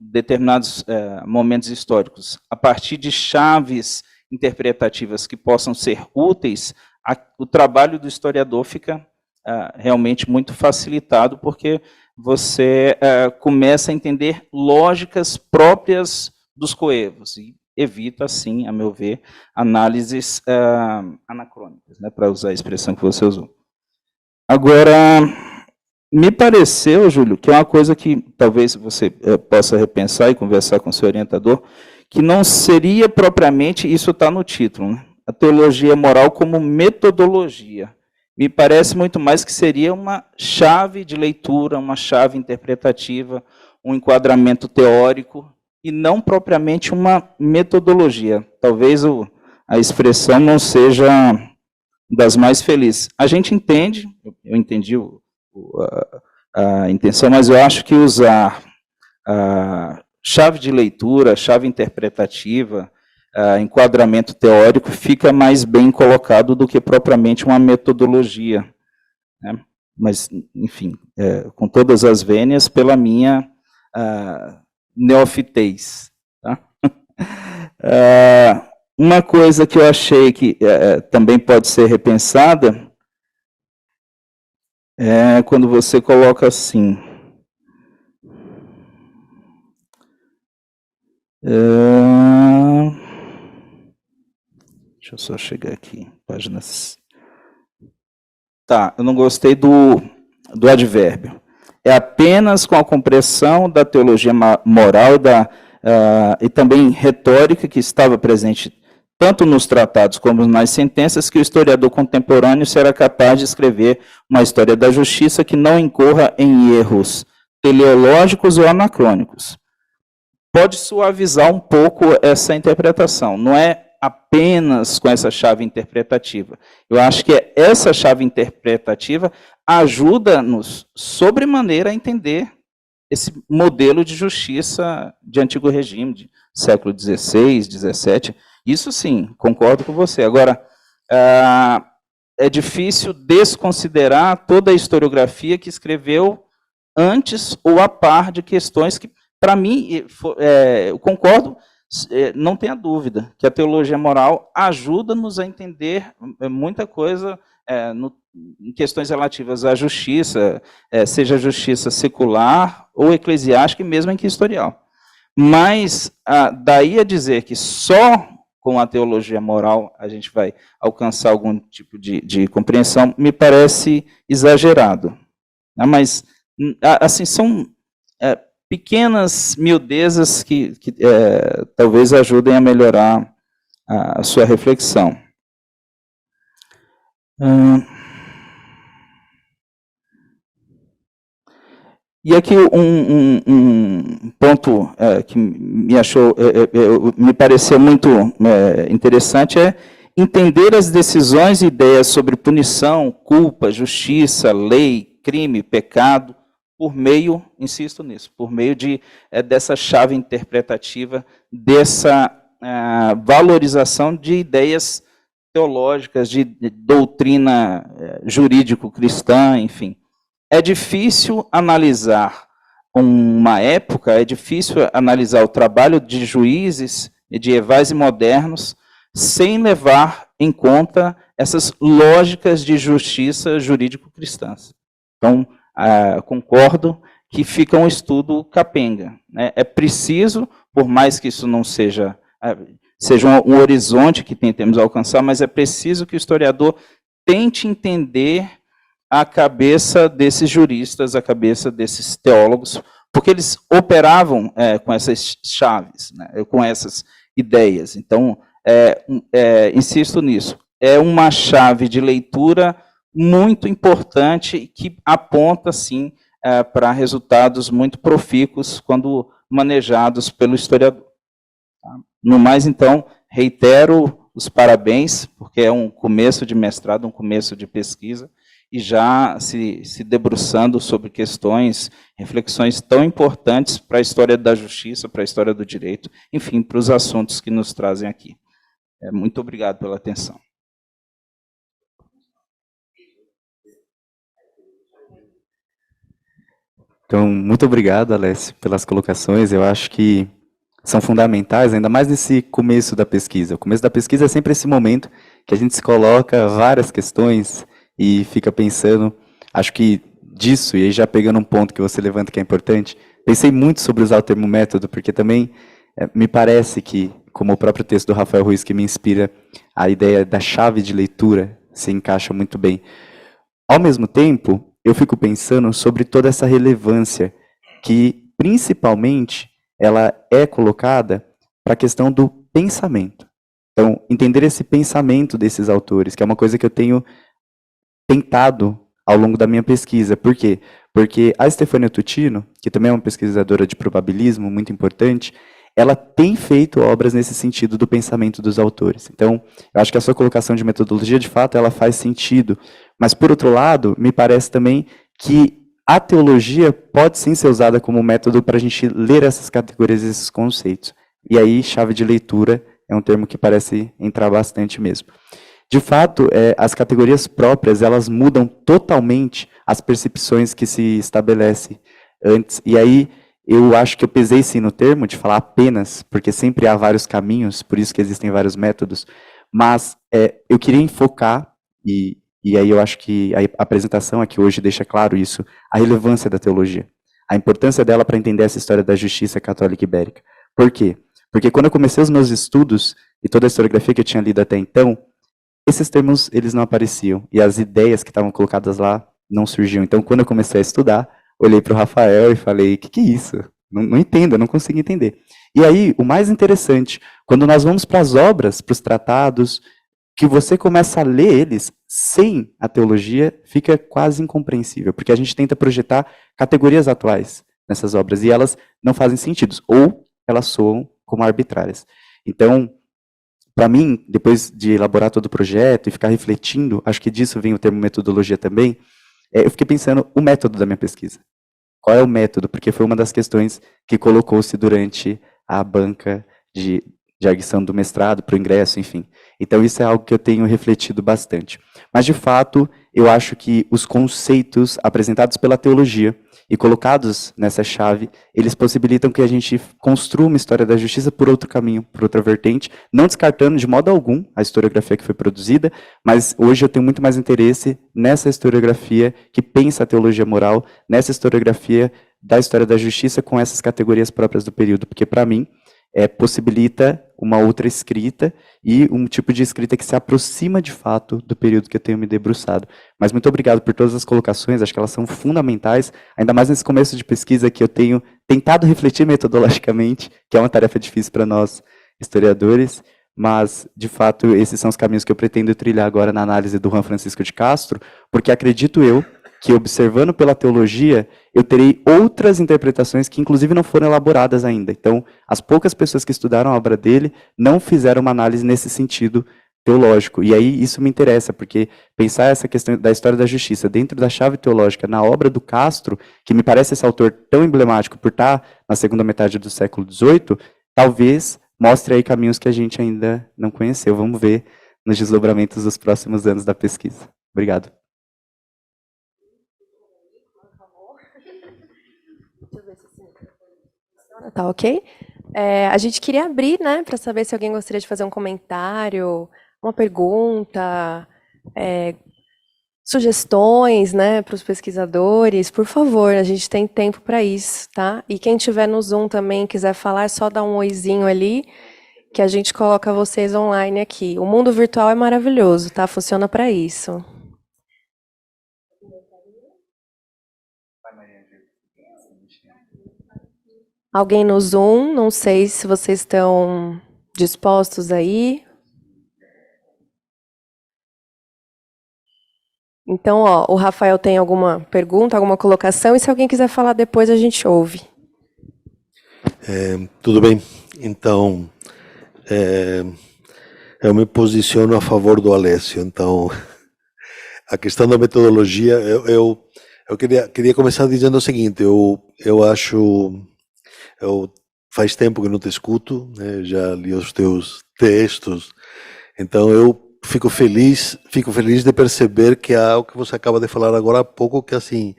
determinados momentos históricos a partir de chaves interpretativas que possam ser úteis, o trabalho do historiador fica realmente muito facilitado, porque você começa a entender lógicas próprias dos coevos, e evita, assim, a meu ver, análises anacrônicas, né, para usar a expressão que você usou. Agora, me pareceu, Júlio, que é uma coisa que talvez você possa repensar e conversar com o seu orientador, que não seria propriamente, isso está no título, né, a teologia moral como metodologia. Me parece muito mais que seria uma chave de leitura, uma chave interpretativa, um enquadramento teórico, e não propriamente uma metodologia. Talvez a expressão não seja das mais felizes. A gente entende, eu entendi a intenção, mas eu acho que usar a chave de leitura, chave interpretativa, enquadramento teórico, fica mais bem colocado do que propriamente uma metodologia, né? Mas, enfim, com todas as vênias, pela minha neofitez. Tá? Uma coisa que eu achei que também pode ser repensada é quando você coloca assim... Deixa eu só chegar aqui, páginas. Tá, eu não gostei do advérbio. É apenas com a compreensão da teologia moral e também retórica que estava presente tanto nos tratados como nas sentenças que o historiador contemporâneo será capaz de escrever uma história da justiça que não incorra em erros teleológicos ou anacrônicos. Pode suavizar um pouco essa interpretação. Não é apenas com essa chave interpretativa. Eu acho que essa chave interpretativa ajuda-nos, sobremaneira, a entender esse modelo de justiça de antigo regime, de século XVI, XVII. Isso sim, concordo com você. Agora, é difícil desconsiderar toda a historiografia que escreveu antes ou a par de questões que, para mim, eu concordo, não tenha dúvida, que a teologia moral ajuda-nos a entender muita coisa em questões relativas à justiça, seja justiça secular ou eclesiástica, e mesmo inquisitorial. Mas, daí a dizer que só com a teologia moral a gente vai alcançar algum tipo de compreensão, me parece exagerado. Mas, assim, são pequenas miudezas que talvez ajudem a melhorar a sua reflexão. E aqui um ponto que me pareceu muito interessante é entender as decisões e ideias sobre punição, culpa, justiça, lei, crime, pecado, por meio, insisto nisso, por meio dessa chave interpretativa, dessa valorização de ideias teológicas, de doutrina jurídico-cristã, enfim. É difícil analisar uma época, é difícil analisar o trabalho de juízes medievais e modernos sem levar em conta essas lógicas de justiça jurídico-cristãs. Então, concordo que fica um estudo capenga, né? É preciso, por mais que isso não seja um horizonte que tentemos alcançar, mas é preciso que o historiador tente entender a cabeça desses juristas, a cabeça desses teólogos, porque eles operavam com essas chaves, né, com essas ideias. Então, insisto nisso, é uma chave de leitura muito importante que aponta, sim, para resultados muito profícuos quando manejados pelo historiador. Tá? No mais, então, reitero os parabéns, porque é um começo de mestrado, um começo de pesquisa, e já se debruçando sobre questões, reflexões tão importantes para a história da justiça, para a história do direito, enfim, para os assuntos que nos trazem aqui. Muito obrigado pela atenção. Então, muito obrigado, Alessio, pelas colocações. Eu acho que são fundamentais, ainda mais nesse começo da pesquisa. O começo da pesquisa é sempre esse momento que a gente se coloca várias questões e fica pensando, acho que disso, e aí já pegando um ponto que você levanta que é importante, pensei muito sobre usar o termo método, porque também me parece que, como o próprio texto do Rafael Ruiz que me inspira, a ideia da chave de leitura se encaixa muito bem. Ao mesmo tempo, eu fico pensando sobre toda essa relevância que, principalmente, ela é colocada para a questão do pensamento. Então, entender esse pensamento desses autores, que é uma coisa que eu tenho tentado ao longo da minha pesquisa. Por quê? Porque a Stefania Tutino, que também é uma pesquisadora de probabilismo muito importante, ela tem feito obras nesse sentido do pensamento dos autores. Então, eu acho que a sua colocação de metodologia, de fato, ela faz sentido. Mas, por outro lado, me parece também que a teologia pode sim ser usada como método para a gente ler essas categorias, esses conceitos. E aí, chave de leitura é um termo que parece entrar bastante mesmo. De fato, as categorias próprias, elas mudam totalmente as percepções que se estabelece antes. E aí, eu acho que eu pesei sim no termo de falar apenas, porque sempre há vários caminhos, por isso que existem vários métodos, mas eu queria enfocar, e aí eu acho que a apresentação aqui hoje deixa claro isso, a relevância da teologia, a importância dela para entender essa história da justiça católica ibérica. Por quê? Porque quando eu comecei os meus estudos, e toda a historiografia que eu tinha lido até então, esses termos eles não apareciam, e as ideias que estavam colocadas lá não surgiam. Então, quando eu comecei a estudar, olhei para o Rafael e falei, o que é isso? Não entendo, eu não consigo entender. E aí, o mais interessante, quando nós vamos para as obras, para os tratados, que você começa a ler eles sem a teologia, fica quase incompreensível, porque a gente tenta projetar categorias atuais nessas obras, e elas não fazem sentido, ou elas soam como arbitrárias. Então, para mim, depois de elaborar todo o projeto e ficar refletindo, acho que disso vem o termo metodologia também, eu fiquei pensando o método da minha pesquisa. Qual é o método? Porque foi uma das questões que colocou-se durante a banca de arguição do mestrado, para o ingresso, enfim. Então, isso é algo que eu tenho refletido bastante. Mas, de fato, eu acho que os conceitos apresentados pela teologia e colocados nessa chave, eles possibilitam que a gente construa uma história da justiça por outro caminho, por outra vertente, não descartando de modo algum a historiografia que foi produzida, mas hoje eu tenho muito mais interesse nessa historiografia que pensa a teologia moral, nessa historiografia da história da justiça com essas categorias próprias do período, porque, para mim, possibilita uma outra escrita e um tipo de escrita que se aproxima de fato do período que eu tenho me debruçado. Mas muito obrigado por todas as colocações, acho que elas são fundamentais, ainda mais nesse começo de pesquisa que eu tenho tentado refletir metodologicamente, que é uma tarefa difícil para nós historiadores, mas, de fato, esses são os caminhos que eu pretendo trilhar agora na análise do Juan Francisco de Castro, porque acredito eu que, observando pela teologia, eu terei outras interpretações que, inclusive, não foram elaboradas ainda. Então, as poucas pessoas que estudaram a obra dele não fizeram uma análise nesse sentido teológico. E aí, isso me interessa, porque pensar essa questão da história da justiça dentro da chave teológica, na obra do Castro, que me parece esse autor tão emblemático por estar na segunda metade do século XVIII, talvez mostre aí caminhos que a gente ainda não conheceu. Vamos ver nos desdobramentos dos próximos anos da pesquisa. Obrigado. Tá ok? A gente queria abrir, né, para saber se alguém gostaria de fazer um comentário, uma pergunta, sugestões, né, para os pesquisadores. Por favor, a gente tem tempo para isso, tá? E quem tiver no Zoom também quiser falar, é só dar um oizinho ali, que a gente coloca vocês online aqui. O mundo virtual é maravilhoso, tá? Funciona para isso. Alguém no Zoom? Não sei se vocês estão dispostos aí. Então, o Rafael tem alguma pergunta, alguma colocação, e se alguém quiser falar depois, a gente ouve. Tudo bem. Então, eu me posiciono a favor do Alessio. Então, a questão da metodologia, eu queria começar dizendo o seguinte, eu acho... faz tempo que não te escuto, né? Já li os teus textos, então eu fico feliz de perceber que há o que você acaba de falar agora há pouco, que assim,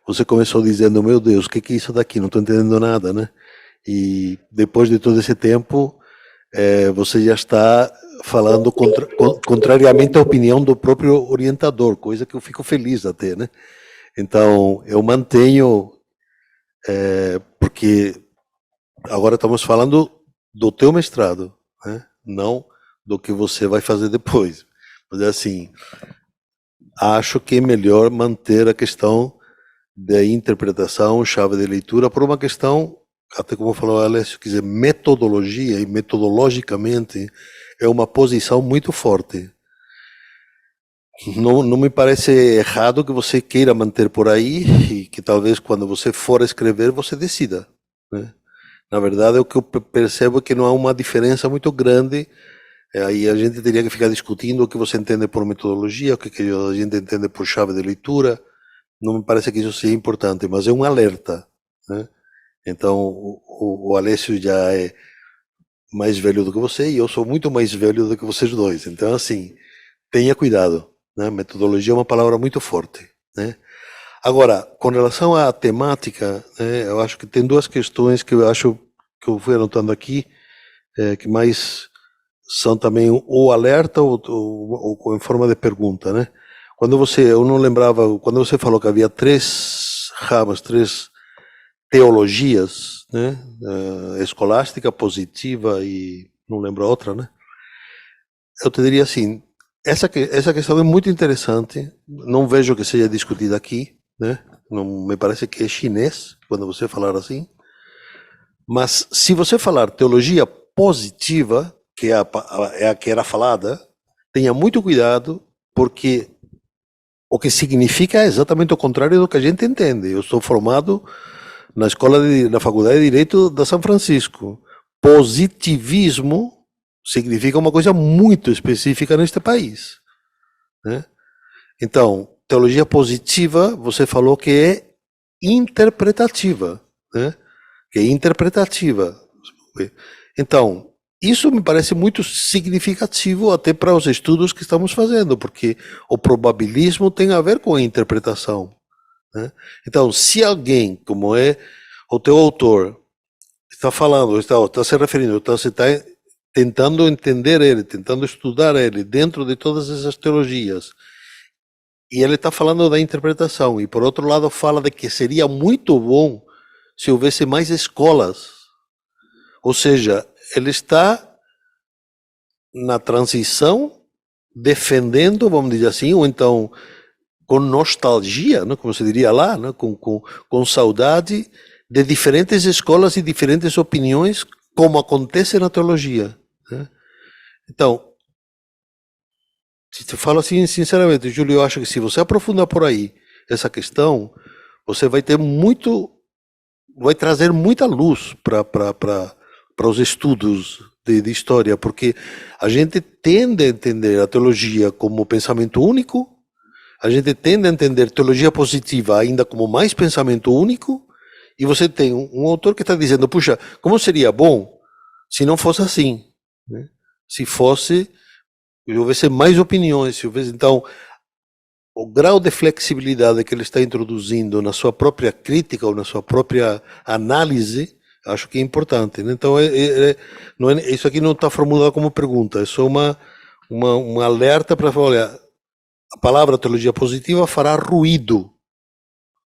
você começou dizendo, meu Deus, o que é isso daqui? Não estou entendendo nada, né? E depois de todo esse tempo, você já está falando contrariamente à opinião do próprio orientador, coisa que eu fico feliz até, né? Então, eu mantenho, porque agora estamos falando do teu mestrado, né? Não do que você vai fazer depois. Mas assim, acho que é melhor manter a questão da interpretação, chave de leitura, por uma questão, até como falou a Alessio, quer dizer, metodologia e metodologicamente é uma posição muito forte. Não me parece errado que você queira manter por aí e que talvez quando você for escrever você decida, né? Na verdade, o que eu percebo é que não há uma diferença muito grande. Aí a gente teria que ficar discutindo o que você entende por metodologia, o que a gente entende por chave de leitura. Não me parece que isso seja importante, mas é um alerta, né? Então, o Alessio já é mais velho do que você e eu sou muito mais velho do que vocês dois. Então, assim, tenha cuidado, né? Metodologia é uma palavra muito forte, né? Agora, com relação à temática, né, eu acho que tem duas questões que eu acho que eu fui anotando aqui, que mais são também ou alerta ou em forma de pergunta, né? Eu não lembrava, quando você falou que havia três ramas, três teologias, né? Escolástica, positiva e não lembro a outra, né? Eu te diria assim, essa questão é muito interessante, não vejo que seja discutida aqui, né? Não me parece que é chinês quando você falar assim, mas se você falar teologia positiva, que é a que era falada, tenha muito cuidado, porque o que significa é exatamente o contrário do que a gente entende. Eu sou formado na Faculdade de Direito da São Francisco. Positivismo significa uma coisa muito específica neste país, né? Então, teologia positiva, você falou que é interpretativa, né? Que é interpretativa. Então, isso me parece muito significativo até para os estudos que estamos fazendo, porque o probabilismo tem a ver com a interpretação, né? Então, se alguém, como é o teu autor, está falando, está se referindo, você está tentando entender ele, tentando estudar ele dentro de todas essas teologias, e ele está falando da interpretação, e por outro lado fala de que seria muito bom se houvesse mais escolas, ou seja, ele está na transição defendendo, vamos dizer assim, ou então com nostalgia, né, como se diria lá, né, com saudade de diferentes escolas e diferentes opiniões, como acontece na teologia, né? Então, se te falo assim sinceramente, Júlio, eu acho que se você aprofundar por aí essa questão, você vai trazer muita luz para os estudos de história, porque a gente tende a entender a teologia como pensamento único, a gente tende a entender teologia positiva ainda como mais pensamento único, e você tem um autor que está dizendo, puxa, como seria bom se não fosse assim, né? Se houvesse mais opiniões, se houvesse, então, o grau de flexibilidade que ele está introduzindo na sua própria crítica ou na sua própria análise, acho que é importante, né? Então, isso aqui não está formulado como pergunta, é só um alerta para falar, olha, a palavra teologia positiva fará ruído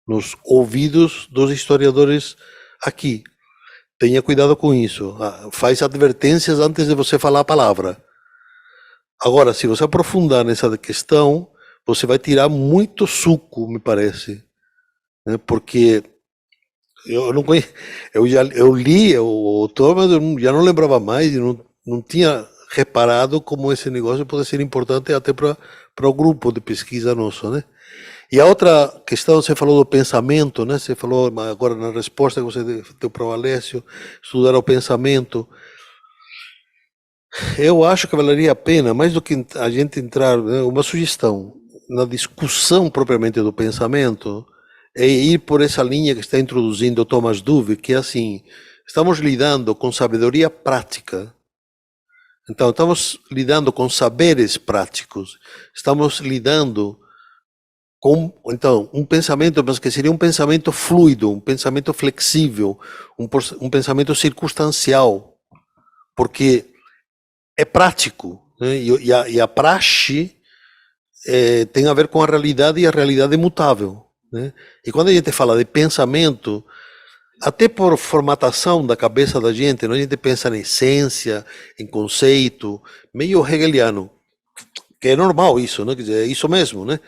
nos ouvidos dos historiadores aqui. Tenha cuidado com isso. Faz advertências antes de você falar a palavra. Agora, se você aprofundar nessa questão, você vai tirar muito suco, me parece, né? Porque eu não conheço, eu li o autor, mas eu já não lembrava mais e não tinha reparado como esse negócio pode ser importante até para o grupo de pesquisa nosso, né? E a outra questão, você falou do pensamento, né? Você falou agora na resposta que você deu para o Alessio, estudar o pensamento. Eu acho que valeria a pena, mais do que a gente entrar, né, uma sugestão na discussão propriamente do pensamento, é ir por essa linha que está introduzindo o Thomas Dove, que é assim, estamos lidando com sabedoria prática. Então, estamos lidando com saberes práticos, estamos lidando Então, um pensamento, mas que seria um pensamento fluido, um pensamento flexível, um pensamento circunstancial, porque é prático, né? E a praxe tem a ver com a realidade, e a realidade é mutável, né? E quando a gente fala de pensamento, até por formatação da cabeça da gente, né? A gente pensa na essência, em conceito, meio hegeliano, que é normal isso, né? Quer dizer, é isso mesmo, né?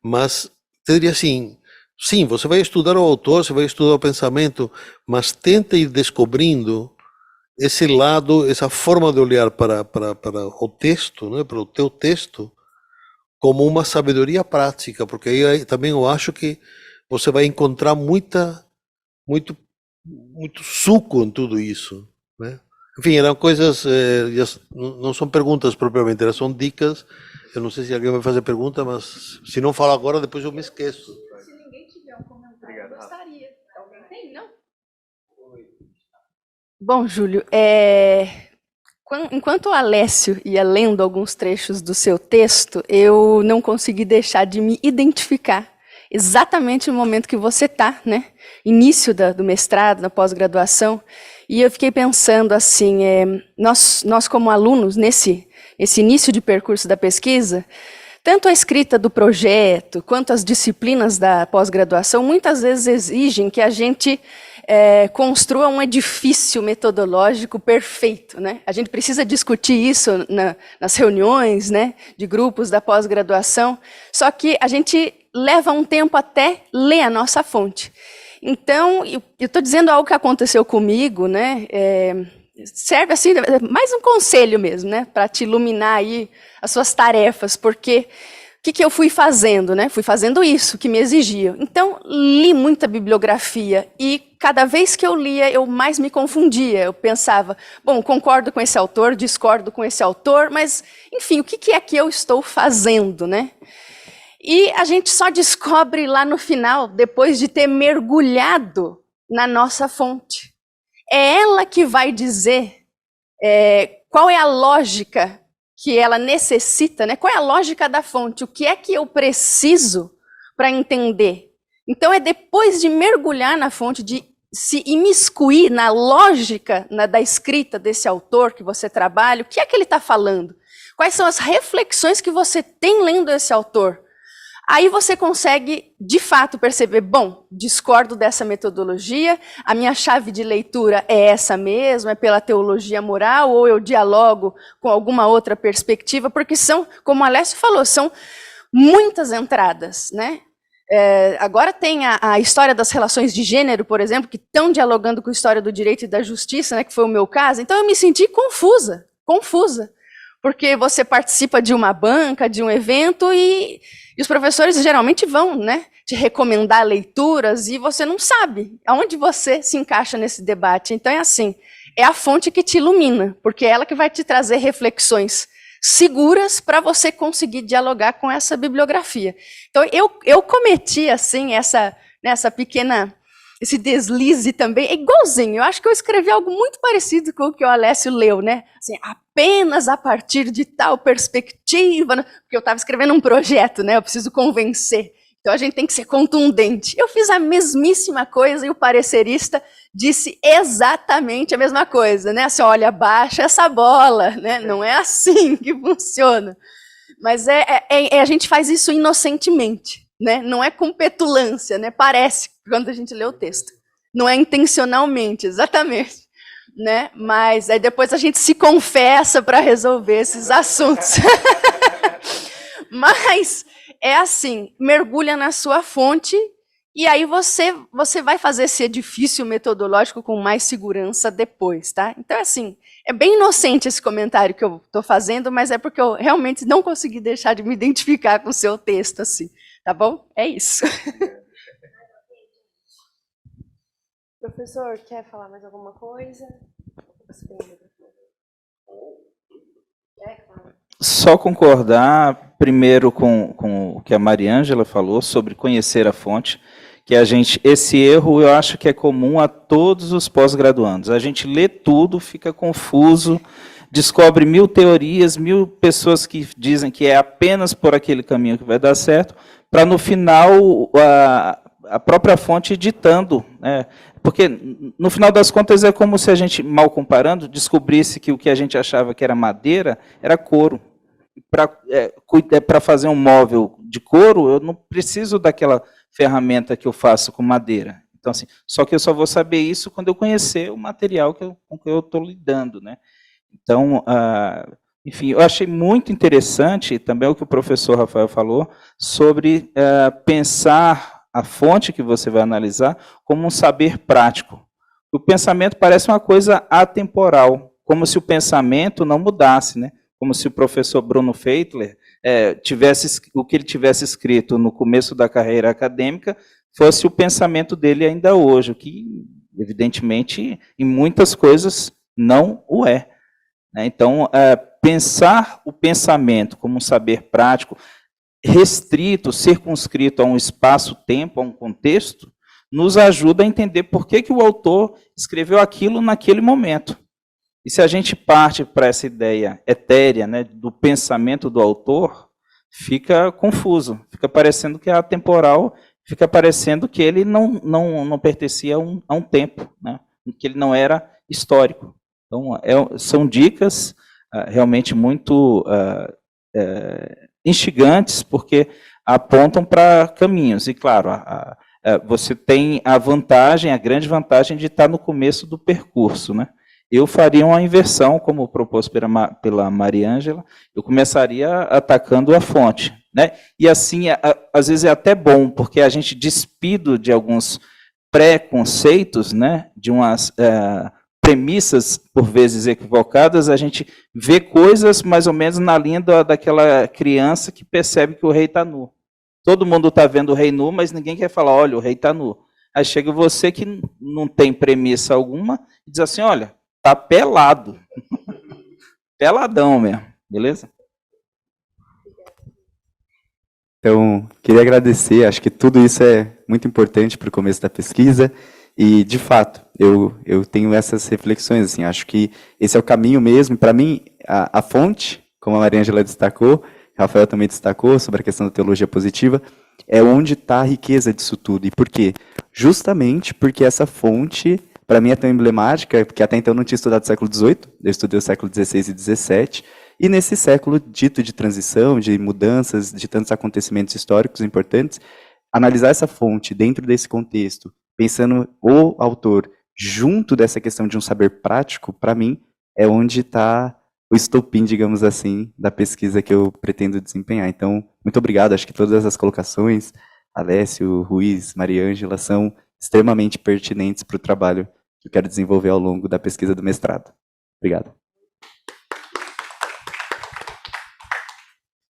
Mas eu diria assim, sim, você vai estudar o autor, você vai estudar o pensamento, mas tenta ir descobrindo esse lado, essa forma de olhar para o texto, né? Para o teu texto, como uma sabedoria prática, porque aí também eu acho que você vai encontrar muito suco em tudo isso, né? Enfim, eram coisas, não são perguntas propriamente, elas são dicas. Eu não sei se alguém vai fazer pergunta, mas se não falo agora, depois eu me esqueço. Se ninguém tiver um comentário, eu gostaria. Alguém tem, não? Bom, Júlio, enquanto o Alessio ia lendo alguns trechos do seu texto, eu não consegui deixar de me identificar exatamente no momento que você está, né? Início do mestrado, na pós-graduação, e eu fiquei pensando assim, nós como alunos, nesse início de percurso da pesquisa, tanto a escrita do projeto, quanto as disciplinas da pós-graduação, muitas vezes exigem que a gente construa um edifício metodológico perfeito, né? A gente precisa discutir isso nas reuniões, né, de grupos da pós-graduação, só que a gente leva um tempo até ler a nossa fonte. Então, eu estou dizendo algo que aconteceu comigo, né? Serve assim, mais um conselho mesmo, né, para te iluminar aí as suas tarefas, porque o que eu fui fazendo, né? Fui fazendo isso que me exigia. Então, li muita bibliografia e cada vez que eu lia, eu mais me confundia. Eu pensava, bom, concordo com esse autor, discordo com esse autor, mas, enfim, o que é que eu estou fazendo, né? E a gente só descobre lá no final, depois de ter mergulhado na nossa fonte. É ela que vai dizer qual é a lógica que ela necessita, né? Qual é a lógica da fonte, o que é que eu preciso para entender. Então é depois de mergulhar na fonte, de se imiscuir na lógica da escrita desse autor que você trabalha, o que é que ele está falando? Quais são as reflexões que você tem lendo esse autor? Aí você consegue, de fato, perceber, bom, discordo dessa metodologia, a minha chave de leitura é essa mesmo, é pela teologia moral, ou eu dialogo com alguma outra perspectiva, porque são, como o Alessio falou, são muitas entradas, né? Agora tem a história das relações de gênero, por exemplo, que estão dialogando com a história do direito e da justiça, né, que foi o meu caso, então eu me senti confusa, porque você participa de uma banca, de um evento, e os professores geralmente vão, né, te recomendar leituras, e você não sabe aonde você se encaixa nesse debate. Então é assim, é a fonte que te ilumina, porque é ela que vai te trazer reflexões seguras para você conseguir dialogar com essa bibliografia. Então eu cometi assim esse deslize também, é igualzinho. Eu acho que eu escrevi algo muito parecido com o que o Alessio leu, né? Assim, apenas a partir de tal perspectiva, porque eu estava escrevendo um projeto, né? Eu preciso convencer. Então a gente tem que ser contundente. Eu fiz a mesmíssima coisa e o parecerista disse exatamente a mesma coisa, né? Assim, olha, baixa essa bola, né? Não é assim que funciona. Mas a gente faz isso inocentemente, né? Não é com petulância, né? Parece quando a gente lê o texto. Não é intencionalmente, exatamente, né? Mas aí depois a gente se confessa para resolver esses assuntos. Mas é assim, mergulha na sua fonte e aí você vai fazer esse edifício metodológico com mais segurança depois, tá? Então, assim, é bem inocente esse comentário que eu estou fazendo, mas é porque eu realmente não consegui deixar de me identificar com o seu texto, assim, tá bom? É isso. Professor, quer falar mais alguma coisa? Só concordar primeiro com o que a Mariângela falou sobre conhecer a fonte, que esse erro eu acho que é comum a todos os pós-graduandos. A gente lê tudo, fica confuso, descobre 1000 teorias, 1000 pessoas que dizem que é apenas por aquele caminho que vai dar certo, para no final a própria fonte ir ditando, né? Porque no final das contas é como se a gente, mal comparando, descobrisse que o que a gente achava que era madeira era couro. Para fazer um móvel de couro, eu não preciso daquela ferramenta que eu faço com madeira. Então, assim, só que eu só vou saber isso quando eu conhecer o material com que eu estou lidando, né? Então, enfim, eu achei muito interessante também o que o professor Rafael falou sobre pensar a fonte que você vai analisar como um saber prático. O pensamento parece uma coisa atemporal, como se o pensamento não mudasse, né? Como se o professor Bruno Feitler o que ele tivesse escrito no começo da carreira acadêmica fosse o pensamento dele ainda hoje, o que, evidentemente, em muitas coisas não o é. Então, pensar o pensamento como um saber prático, restrito, circunscrito a um espaço-tempo, a um contexto, nos ajuda a entender por que o autor escreveu aquilo naquele momento. E se a gente parte para essa ideia etérea, né, do pensamento do autor, fica confuso, fica parecendo que é atemporal, fica parecendo que ele não pertencia a um tempo, né, que ele não era histórico. Então, são dicas realmente muito instigantes, porque apontam para caminhos. E, claro, você tem a grande vantagem de estar no começo do percurso, né? Eu faria uma inversão, como proposto pela Mariângela, eu começaria atacando a fonte, né? E assim, às vezes é até bom, porque a gente despido de alguns preconceitos, né? De umas premissas, por vezes equivocadas, a gente vê coisas mais ou menos na linha daquela criança que percebe que o rei está nu. Todo mundo está vendo o rei nu, mas ninguém quer falar, olha, o rei está nu. Aí chega você que não tem premissa alguma e diz assim, olha, está pelado. Peladão mesmo, beleza? Então, queria agradecer, acho que tudo isso é muito importante para o começo da pesquisa, e, de fato, eu tenho essas reflexões, assim, acho que esse é o caminho mesmo. Para mim, a fonte, como a Mariângela destacou, Rafael também destacou sobre a questão da teologia positiva, é onde está a riqueza disso tudo. E por quê? Justamente porque essa fonte, para mim, é tão emblemática, porque até então eu não tinha estudado o século XVIII, eu estudei o século XVI e XVII, e nesse século dito de transição, de mudanças, de tantos acontecimentos históricos importantes, analisar essa fonte dentro desse contexto, pensando o autor junto dessa questão de um saber prático, para mim, é onde está o estopim, digamos assim, da pesquisa que eu pretendo desempenhar. Então, muito obrigado, acho que todas as colocações, Alessio, Ruiz, Mariângela, são extremamente pertinentes para o trabalho que eu quero desenvolver ao longo da pesquisa do mestrado. Obrigado.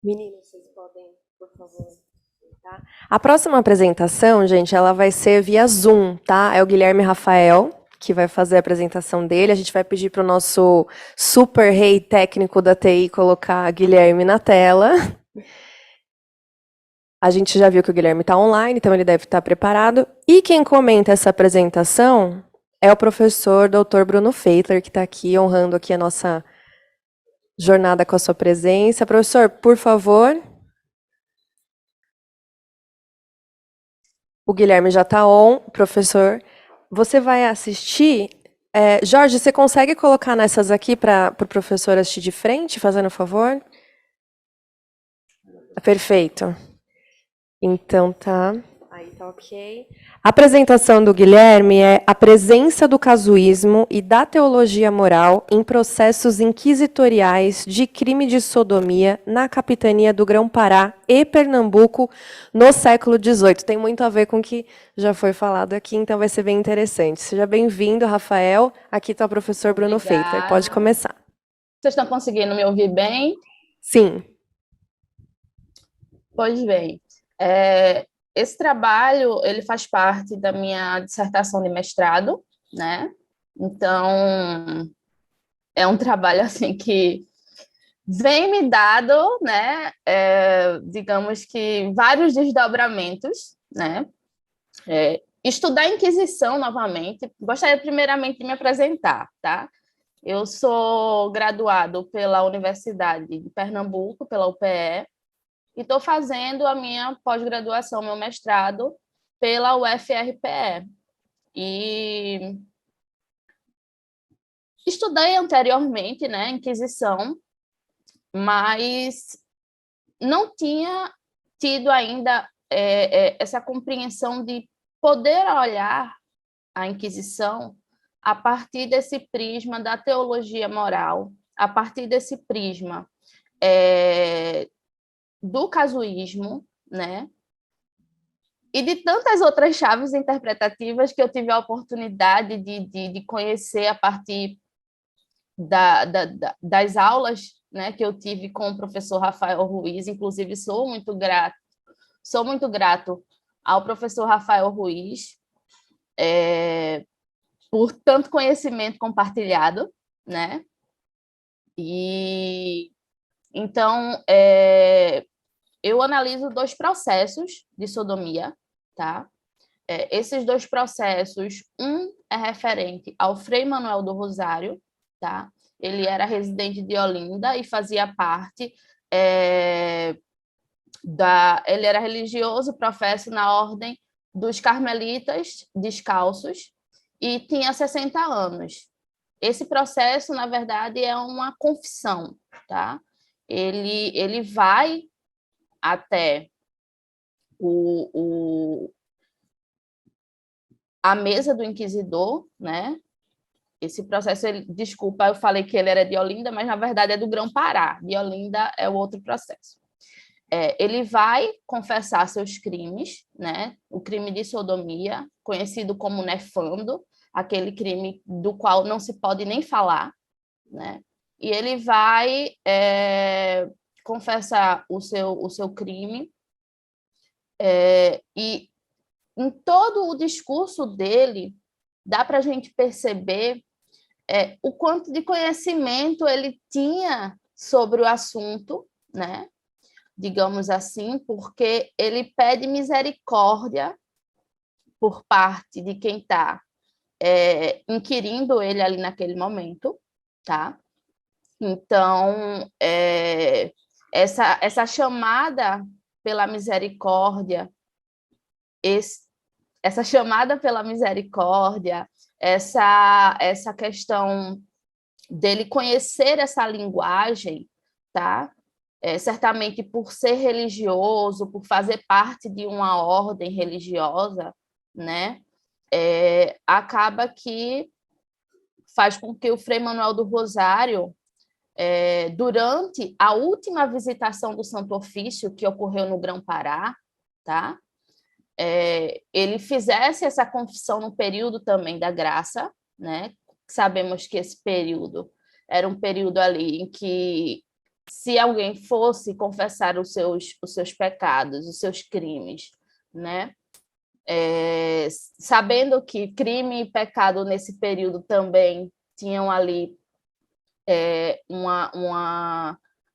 Meninos, vocês podem, por favor. Tá? A próxima apresentação, gente, ela vai ser via Zoom, tá? É o Guilherme Rafael que vai fazer a apresentação dele. A gente vai pedir para o nosso super rei técnico da TI colocar Guilherme na tela. A gente já viu que o Guilherme está online, então ele deve estar preparado. E quem comenta essa apresentação é o professor Dr. Bruno Feitler, que está aqui honrando aqui a nossa jornada com a sua presença. Professor, por favor. O Guilherme já está on. Professor, você vai assistir. Jorge, você consegue colocar nessas aqui para o professor assistir de frente, fazendo um favor? Perfeito. Então tá. Aí tá ok. A apresentação do Guilherme é a presença do casuísmo e da teologia moral em processos inquisitoriais de crime de sodomia na capitania do Grão-Pará e Pernambuco no século XVIII. Tem muito a ver com o que já foi falado aqui, então vai ser bem interessante. Seja bem-vindo, Rafael. Aqui está o professor Bruno Feitler. Pode começar. Vocês estão conseguindo me ouvir bem? Sim. Pois bem. Esse trabalho, ele faz parte da minha dissertação de mestrado, né? Então, é um trabalho, assim, que vem me dado, né? Digamos que vários desdobramentos, né? Estudar a Inquisição novamente. Gostaria, primeiramente, de me apresentar, tá? Eu sou graduado pela Universidade de Pernambuco, pela UPE, e estou fazendo a minha pós-graduação, meu mestrado, pela UFRPE. E estudei anteriormente, né, Inquisição, mas não tinha tido ainda essa compreensão de poder olhar a Inquisição a partir desse prisma da teologia moral, a partir desse prisma do casuísmo, né? E de tantas outras chaves interpretativas que eu tive a oportunidade de conhecer a partir das aulas, né, que eu tive com o professor Rafael Ruiz. Inclusive, sou muito grato ao professor Rafael Ruiz por tanto conhecimento compartilhado, né? E então eu analiso 2 processos de sodomia, tá? Esses 2 processos, um é referente ao Frei Manuel do Rosário, tá? Ele era residente de Olinda e fazia parte ele era religioso, professo na ordem dos Carmelitas Descalços e tinha 60 anos. Esse processo, na verdade, é uma confissão, tá? Ele vai até a mesa do inquisidor, né? Esse processo, desculpa, eu falei que ele era de Olinda, mas na verdade é do Grão-Pará. De Olinda é o outro processo. Ele vai confessar seus crimes, né? O crime de sodomia, conhecido como nefando, aquele crime do qual não se pode nem falar, né? E ele vai confessar o seu crime, e em todo o discurso dele, dá para a gente perceber o quanto de conhecimento ele tinha sobre o assunto, né? Digamos assim, porque ele pede misericórdia por parte de quem está inquirindo ele ali naquele momento, tá? Então, essa chamada pela misericórdia, essa questão dele conhecer essa linguagem, tá? Certamente por ser religioso, por fazer parte de uma ordem religiosa, né? Acaba que faz com que o Frei Manuel do Rosário, durante a última visitação do Santo Ofício, que ocorreu no Grão-Pará, tá? Ele fizesse essa confissão no período também da graça, né? Sabemos que esse período era um período ali em que, se alguém fosse confessar os seus pecados, os seus crimes, né? Sabendo que crime e pecado nesse período também tinham ali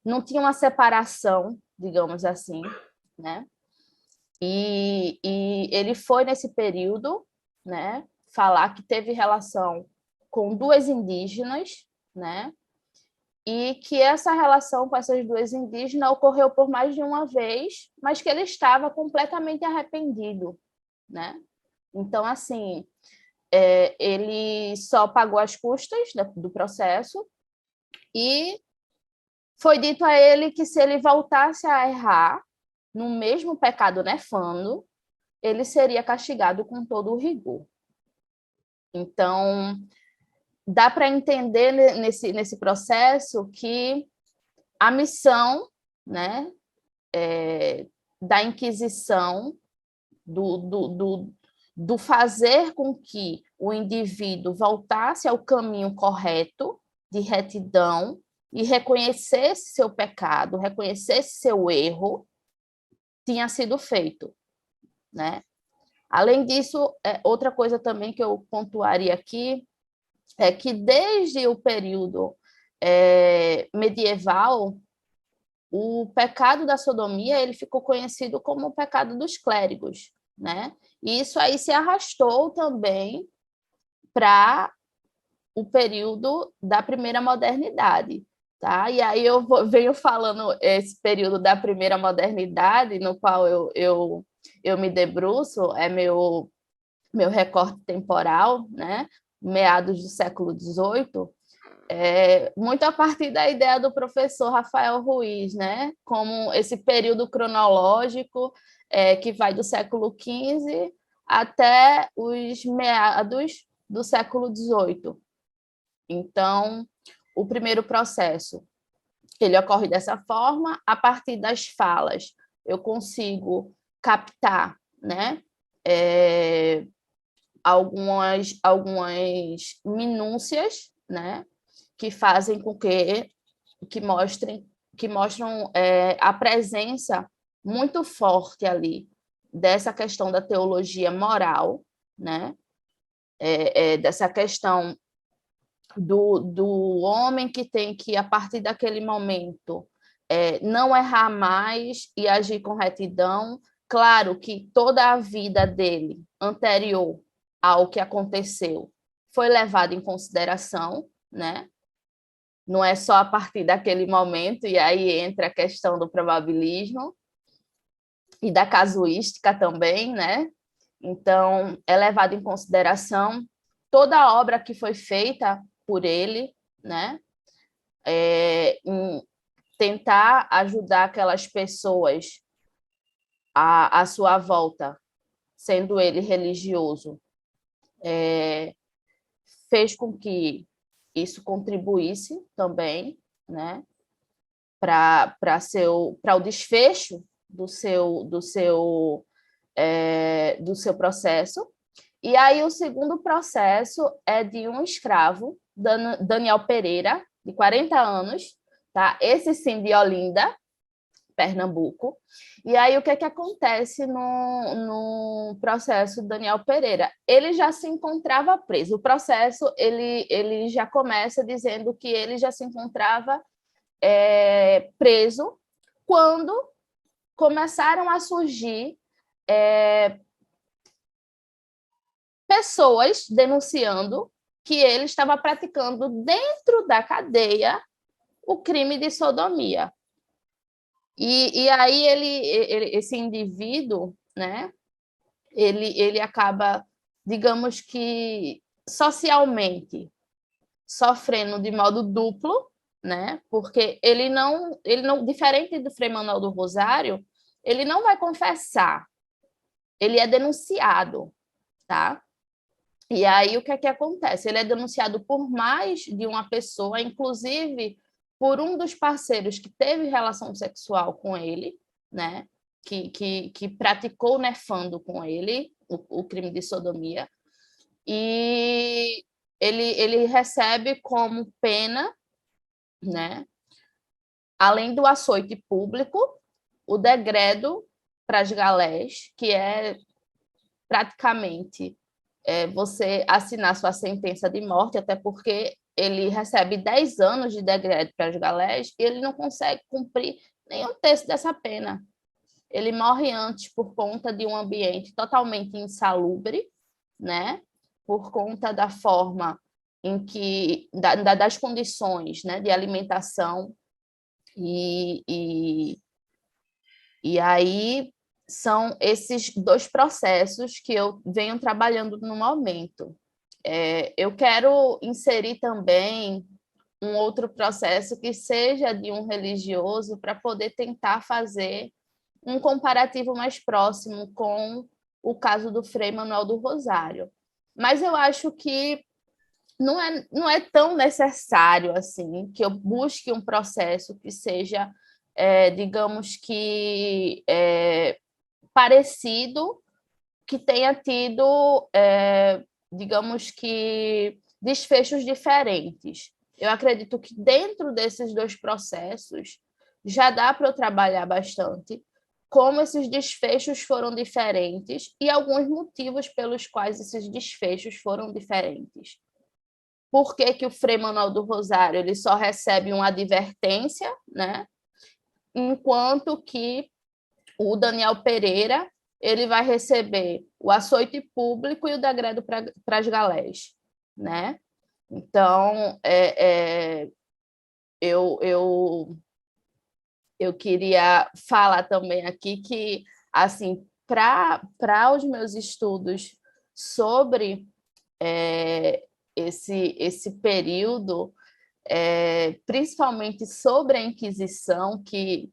não tinha uma separação, digamos assim, né? E ele foi nesse período, né, falar que teve relação com 2 indígenas, né? E que essa relação com essas 2 indígenas ocorreu por mais de uma vez, mas que ele estava completamente arrependido, né? Então, assim, ele só pagou as custas do processo e foi dito a ele que, se ele voltasse a errar no mesmo pecado nefando, ele seria castigado com todo o rigor. Então, dá para entender nesse processo que a missão, né, da Inquisição, do fazer com que o indivíduo voltasse ao caminho correto, de retidão, e reconhecesse seu pecado, reconhecesse seu erro, tinha sido feito, né? Além disso, outra coisa também que eu pontuaria aqui é que, desde o período medieval, o pecado da sodomia ele ficou conhecido como o pecado dos clérigos, né? E isso aí se arrastou também para o período da primeira modernidade. tá? E aí venho falando esse período da primeira modernidade, no qual eu me debruço, é meu recorte temporal, né? Meados do século XVIII, muito a partir da ideia do professor Rafael Ruiz, né? Como esse período cronológico que vai do século XV até os meados do século XVIII. Então, o primeiro processo, ele ocorre dessa forma, a partir das falas, eu consigo captar, né? Algumas minúcias, né? Que fazem com que mostram a presença muito forte ali dessa questão da teologia moral, né? Dessa questão do homem que tem que, a partir daquele momento, não errar mais e agir com retidão. Claro que toda a vida dele, anterior ao que aconteceu, foi levada em consideração, né? Não é só a partir daquele momento, e aí entra a questão do probabilismo e da casuística também, né? Então, é levado em consideração toda a obra que foi feita por ele, né? Em tentar ajudar aquelas pessoas à sua volta, sendo ele religioso, fez com que isso contribuísse também, né, para o desfecho do seu processo. E aí o segundo processo é de um escravo, Daniel Pereira, de 40 anos, tá? Esse sim de Olinda, Pernambuco. E aí o que acontece no processo do Daniel Pereira? Ele já se encontrava preso. O processo ele já começa dizendo que ele já se encontrava preso quando começaram a surgir pessoas denunciando que ele estava praticando dentro da cadeia o crime de sodomia. E aí esse indivíduo, né, ele acaba, digamos que socialmente sofrendo de modo duplo, né, porque ele não, diferente do Frei Manuel do Rosário, ele não vai confessar, ele é denunciado, tá? E aí o que acontece? Ele é denunciado por mais de uma pessoa, inclusive por um dos parceiros que teve relação sexual com ele, né? Que praticou nefando com ele o crime de sodomia, e ele recebe como pena, né, além do açoite público, o degredo para as galés, que é praticamente você assinar sua sentença de morte, até porque ele recebe 10 anos de degredo para as galés e ele não consegue cumprir nenhum terço dessa pena. Ele morre antes por conta de um ambiente totalmente insalubre, né? Por conta da forma em que das condições, né, de alimentação e aí são esses dois processos que eu venho trabalhando no momento. Eu quero inserir também um outro processo que seja de um religioso para poder tentar fazer um comparativo mais próximo com o caso do Frei Manuel do Rosário. Mas eu acho que não é tão necessário assim que eu busque um processo que seja, digamos que, parecido, que tenha tido, digamos que, desfechos diferentes. Eu acredito que dentro desses dois processos já dá para eu trabalhar bastante como esses desfechos foram diferentes e alguns motivos pelos quais esses desfechos foram diferentes. Por que o Frei Manuel do Rosário ele só recebe uma advertência, né? Enquanto que o Daniel Pereira ele vai receber o açoite público e o degredo para as galés, né? Então, eu queria falar também aqui que, assim, para os meus estudos sobre esse período, principalmente sobre a Inquisição, que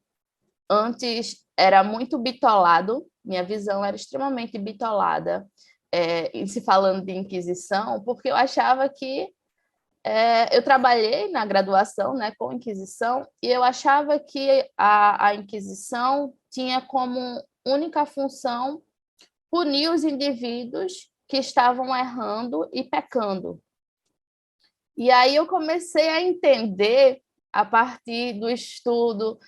antes era muito bitolado, minha visão era extremamente bitolada, em se falando de Inquisição, porque eu achava que eu trabalhei na graduação, né, com Inquisição, e eu achava que a Inquisição tinha como única função punir os indivíduos que estavam errando e pecando. E aí eu comecei a entender, a partir do estudo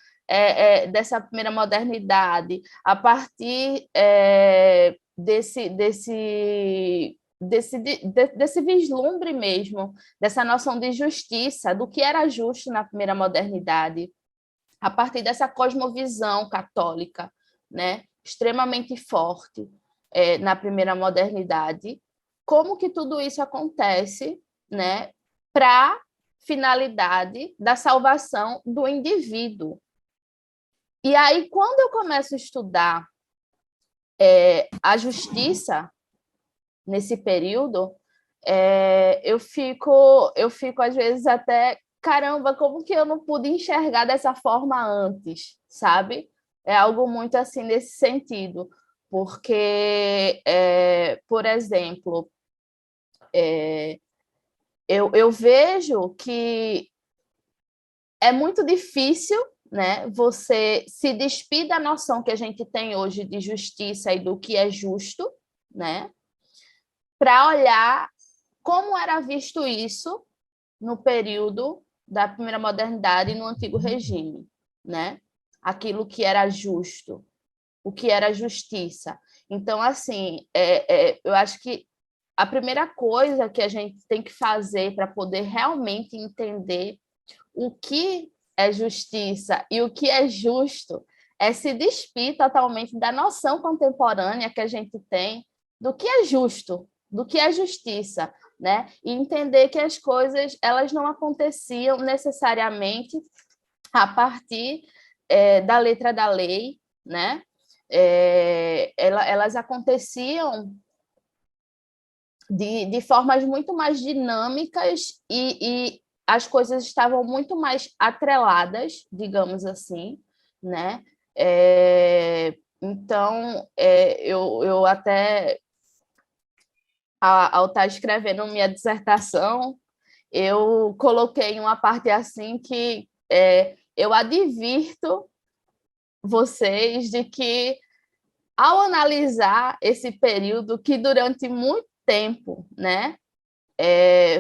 dessa primeira modernidade, a partir desse vislumbre mesmo, dessa noção de justiça, do que era justo na primeira modernidade, a partir dessa cosmovisão católica, né, extremamente forte na primeira modernidade, como que tudo isso acontece, né, para finalidade da salvação do indivíduo. E aí, quando eu começo a estudar a justiça nesse período, eu fico às vezes até, caramba, como que eu não pude enxergar dessa forma antes, sabe? É algo muito assim nesse sentido, porque, por exemplo, eu vejo que é muito difícil, né, você se despir da noção que a gente tem hoje de justiça e do que é justo, né, para olhar como era visto isso no período da primeira modernidade e no antigo regime, né? Aquilo que era justo, o que era justiça. Então, assim, eu acho que a primeira coisa que a gente tem que fazer para poder realmente entender o que é justiça e o que é justo é se despir totalmente da noção contemporânea que a gente tem do que é justo, do que é justiça, né? E entender que as coisas elas não aconteciam necessariamente a partir da letra da lei, né? Elas aconteciam de formas muito mais dinâmicas e as coisas estavam muito mais atreladas, digamos assim, né? Então, eu até, ao estar escrevendo minha dissertação, eu coloquei uma parte assim que eu advirto vocês de que, ao analisar esse período que durante muito tempo, né,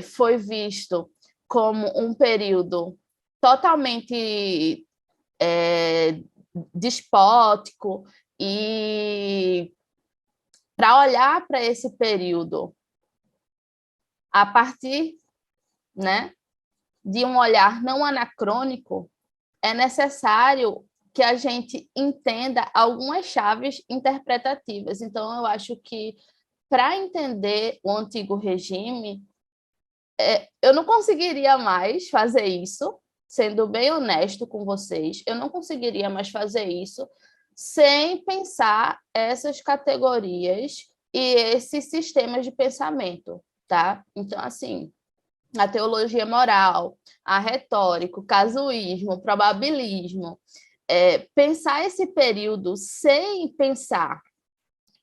foi visto como um período totalmente despótico, e para olhar para esse período a partir, né, de um olhar não anacrônico, é necessário que a gente entenda algumas chaves interpretativas. Então, eu acho que, para entender o antigo regime, eu não conseguiria mais fazer isso, sendo bem honesto com vocês, eu não conseguiria mais fazer isso sem pensar essas categorias e esses sistemas de pensamento, tá? Então, assim, a teologia moral, a retórica, o casuísmo, o probabilismo, pensar esse período sem pensar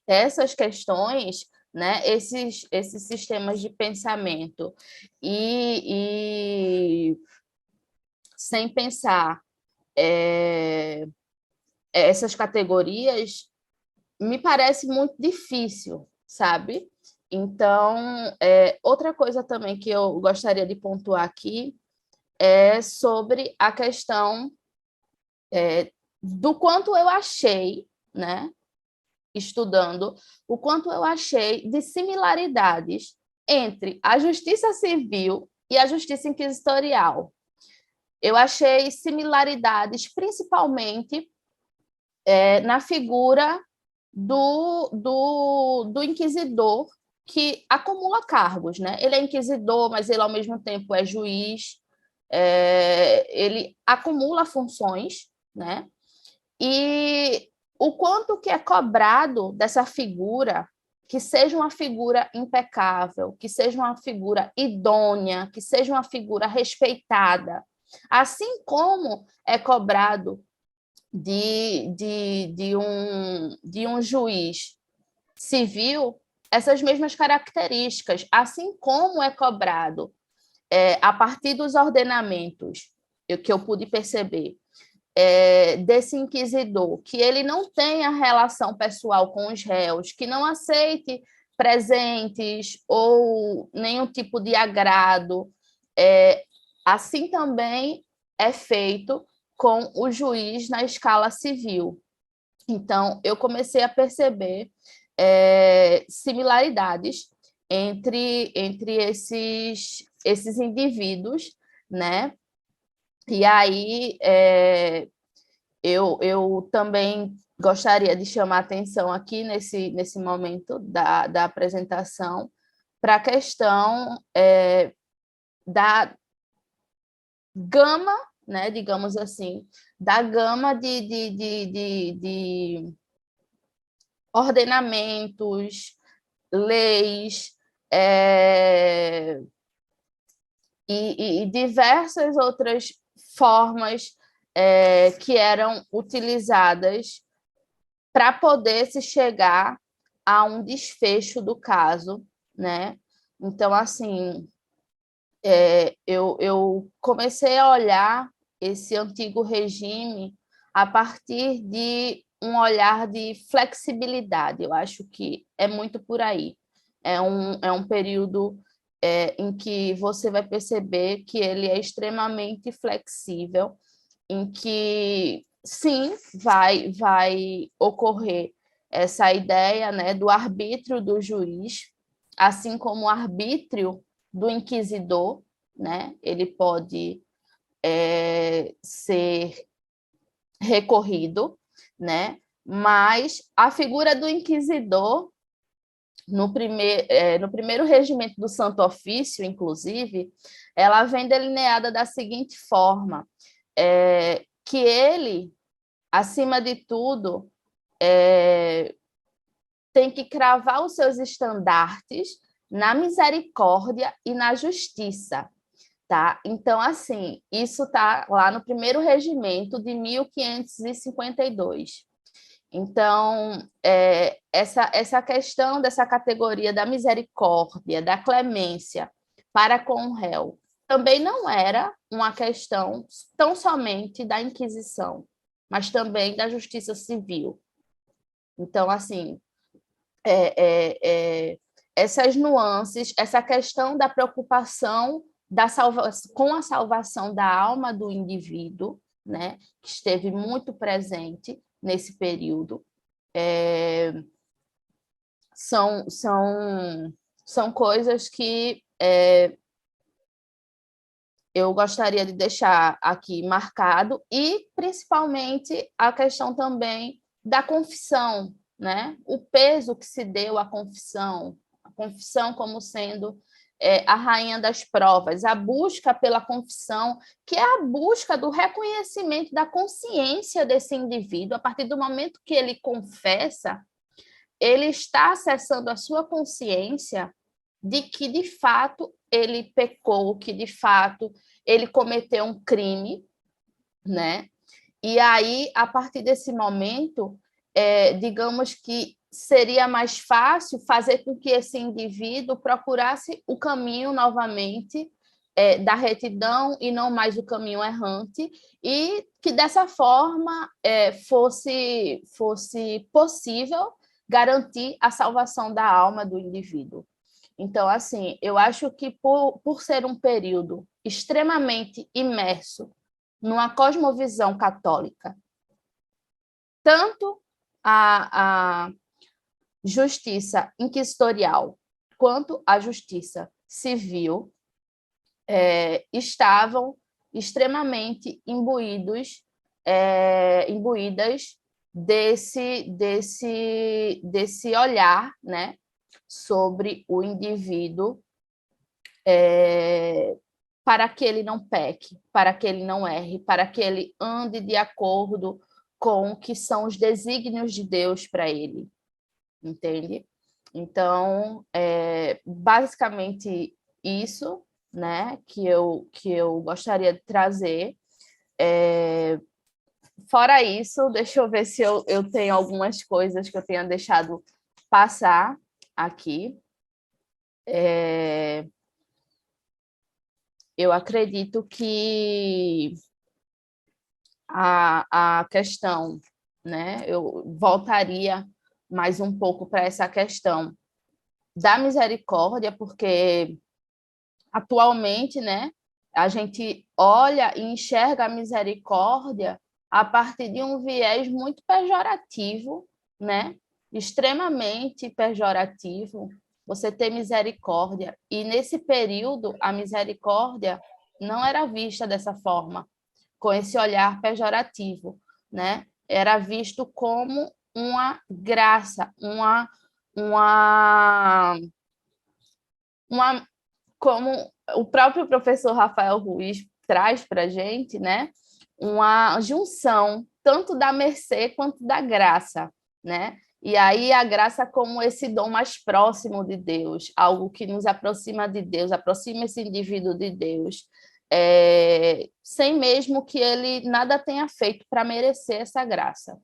essas questões, né, esses sistemas de pensamento, e sem pensar essas categorias, me parece muito difícil, sabe? Então, outra coisa também que eu gostaria de pontuar aqui é sobre a questão do quanto eu achei, né, estudando, o quanto eu achei de similaridades entre a justiça civil e a justiça inquisitorial. Eu achei similaridades principalmente na figura do inquisidor, que acumula cargos, né? Ele é inquisidor, mas ele ao mesmo tempo é juiz, ele acumula funções, né? E o quanto que é cobrado dessa figura, que seja uma figura impecável, que seja uma figura idônea, que seja uma figura respeitada, assim como é cobrado de um juiz civil, essas mesmas características, assim como é cobrado a partir dos ordenamentos que eu pude perceber, desse inquisidor, que ele não tenha relação pessoal com os réus, que não aceite presentes ou nenhum tipo de agrado, assim também é feito com o juiz na escala civil. Então, eu comecei a perceber similaridades entre esses indivíduos, né? E aí, eu também gostaria de chamar a atenção aqui nesse momento da apresentação para a questão da gama, né, digamos assim, da gama de ordenamentos, leis, e diversas outras formas que eram utilizadas para poder se chegar a um desfecho do caso, né? Então, assim, eu comecei a olhar esse antigo regime a partir de um olhar de flexibilidade. Eu acho que é muito por aí. É um período em que você vai perceber que ele é extremamente flexível, em que, sim, vai ocorrer essa ideia, né, do arbítrio do juiz, assim como o arbítrio do inquisidor, né? Ele pode ser recorrido, né? Mas a figura do inquisidor, no primeiro regimento do Santo Ofício, inclusive, ela vem delineada da seguinte forma, que ele, acima de tudo, tem que cravar os seus estandartes na misericórdia e na justiça, tá? Então, assim, isso está lá no primeiro regimento de 1552. Então, essa questão dessa categoria da misericórdia, da clemência para com o réu, também não era uma questão tão somente da Inquisição, mas também da justiça civil. Então, assim, essas nuances, essa questão da preocupação com a salvação da alma do indivíduo, né, que esteve muito presente nesse período, são coisas que eu gostaria de deixar aqui marcado, e principalmente a questão também da confissão, né? O peso que se deu à confissão, a confissão como sendo a rainha das provas, a busca pela confissão, que é a busca do reconhecimento da consciência desse indivíduo. A partir do momento que ele confessa, ele está acessando a sua consciência de que, de fato, ele pecou, que, de fato, ele cometeu um crime, né? E aí, a partir desse momento, digamos que seria mais fácil fazer com que esse indivíduo procurasse o caminho novamente da retidão e não mais o caminho errante, e que dessa forma fosse possível garantir a salvação da alma do indivíduo. Então, assim, eu acho que por ser um período extremamente imerso numa cosmovisão católica, tanto a justiça inquisitorial quanto a justiça civil estavam extremamente imbuídas desse olhar, né, sobre o indivíduo para que ele não peque, para que ele não erre, para que ele ande de acordo com o que são os desígnios de Deus para ele, entende? Então, basicamente isso, né, que eu gostaria de trazer. Fora isso, deixa eu ver se eu tenho algumas coisas que eu tenha deixado passar aqui. Eu acredito que a questão, né, eu voltaria mais um pouco para essa questão da misericórdia, porque atualmente, né, a gente olha e enxerga a misericórdia a partir de um viés muito pejorativo, né, extremamente pejorativo, você ter misericórdia. E nesse período, a misericórdia não era vista dessa forma, com esse olhar pejorativo, né? Era visto como uma graça, como o próprio professor Rafael Ruiz traz para a gente, né? Uma junção tanto da mercê quanto da graça, né? E aí a graça como esse dom mais próximo de Deus, algo que nos aproxima de Deus, aproxima esse indivíduo de Deus, sem mesmo que ele nada tenha feito para merecer essa graça,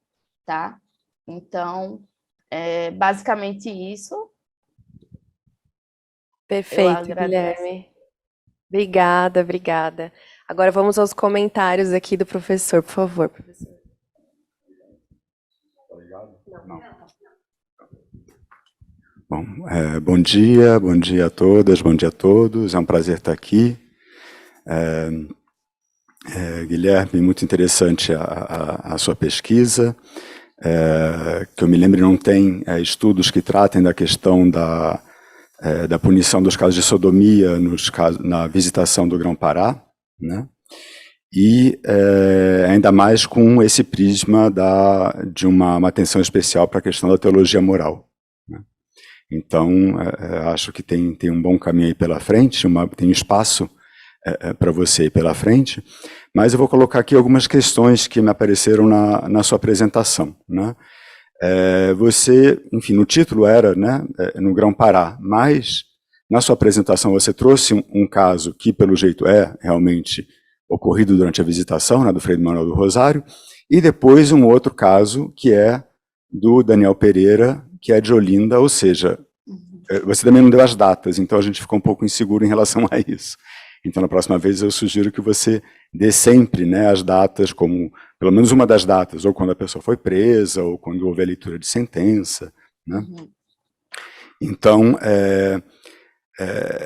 tá? Então, basicamente isso. Perfeito, Guilherme. Obrigada, obrigada. Agora vamos aos comentários aqui do professor, por favor, professor. Bom, bom dia a todas, bom dia a todos, é um prazer estar aqui. Guilherme, muito interessante a sua pesquisa, que eu me lembre não tem estudos que tratem da questão da punição dos casos de sodomia na visitação do Grão-Pará, né? E ainda mais com esse prisma de uma atenção especial para a questão da teologia moral, né? Então, acho que tem um bom caminho aí pela frente, tem espaço para você aí pela frente, mas eu vou colocar aqui algumas questões que me apareceram na sua apresentação, né? Você, enfim, no título era, né, no Grão-Pará, mas na sua apresentação você trouxe um caso que, pelo jeito, realmente ocorrido durante a visitação, né, do Frei Manuel do Rosário, e depois um outro caso que é do Daniel Pereira, que é de Olinda, ou seja, você também não deu as datas, então a gente ficou um pouco inseguro em relação a isso. Então, na próxima vez, eu sugiro que você dê sempre, né, as datas, como pelo menos uma das datas, ou quando a pessoa foi presa, ou quando houve a leitura de sentença, né? Uhum. Então,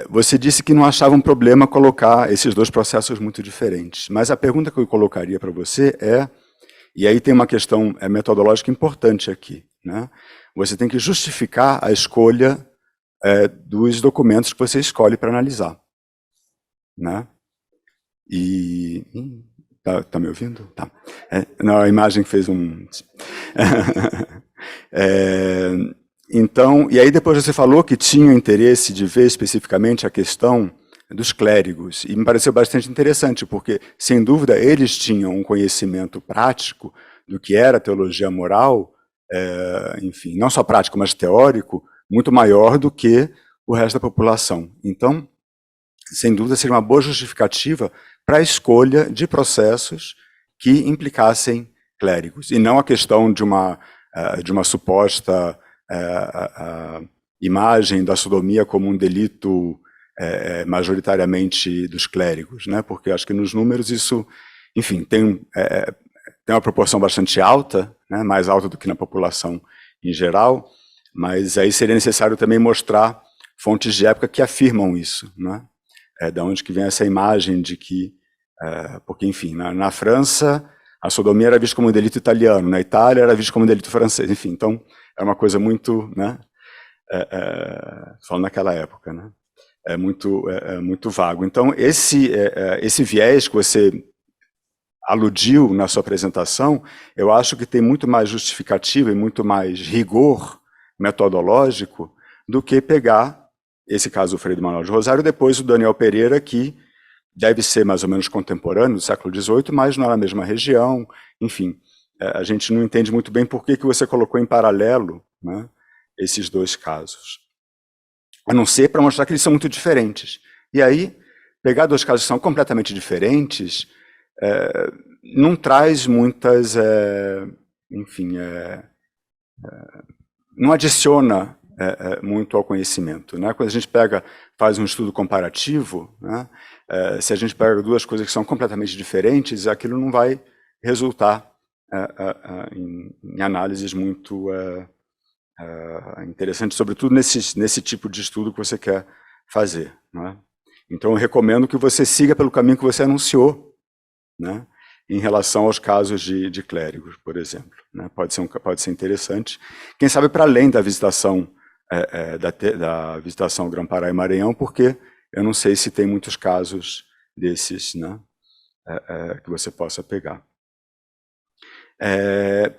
você disse que não achava um problema colocar esses dois processos muito diferentes, mas a pergunta que eu colocaria para você e aí tem uma questão metodológica importante aqui, né? Você tem que justificar a escolha dos documentos que você escolhe para analisar, né? E tá me ouvindo? Tá. Não, a imagem fez um então, e aí depois você falou que tinha interesse de ver especificamente a questão dos clérigos, e me pareceu bastante interessante, porque, sem dúvida, eles tinham um conhecimento prático do que era teologia moral, enfim, não só prático, mas teórico, muito maior do que o resto da população. Então, sem dúvida, seria uma boa justificativa para a escolha de processos que implicassem clérigos, e não a questão de uma suposta imagem da sodomia como um delito majoritariamente dos clérigos, né? Porque acho que nos números isso, enfim, tem uma proporção bastante alta, né? Mais alta do que na população em geral, mas aí seria necessário também mostrar fontes de época que afirmam isso, né? Da onde que vem essa imagem de que, porque, enfim, na França, a sodomia era vista como um delito italiano, na Itália era vista como um delito francês, enfim, então é uma coisa muito, né, falando naquela época, né, muito vago. Então, esse viés que você aludiu na sua apresentação, eu acho que tem muito mais justificativa e muito mais rigor metodológico do que pegar esse caso do Frei Manuel de Rosário, depois o Daniel Pereira, que deve ser mais ou menos contemporâneo do século XVIII, mas não é na mesma região, enfim, a gente não entende muito bem por que você colocou em paralelo, né, esses dois casos. A não ser para mostrar que eles são muito diferentes. E aí, pegar dois casos que são completamente diferentes não traz muitas, enfim, não adiciona muito ao conhecimento, né? Quando a gente faz um estudo comparativo, né, se a gente pega duas coisas que são completamente diferentes, aquilo não vai resultar em análises muito interessantes, sobretudo nesse tipo de estudo que você quer fazer, né? Então, eu recomendo que você siga pelo caminho que você anunciou, né, em relação aos casos de clérigos, por exemplo, né? Pode ser interessante. Quem sabe para além da visitação da visitação ao Grã-Pará e Maranhão, porque eu não sei se tem muitos casos desses, né, que você possa pegar.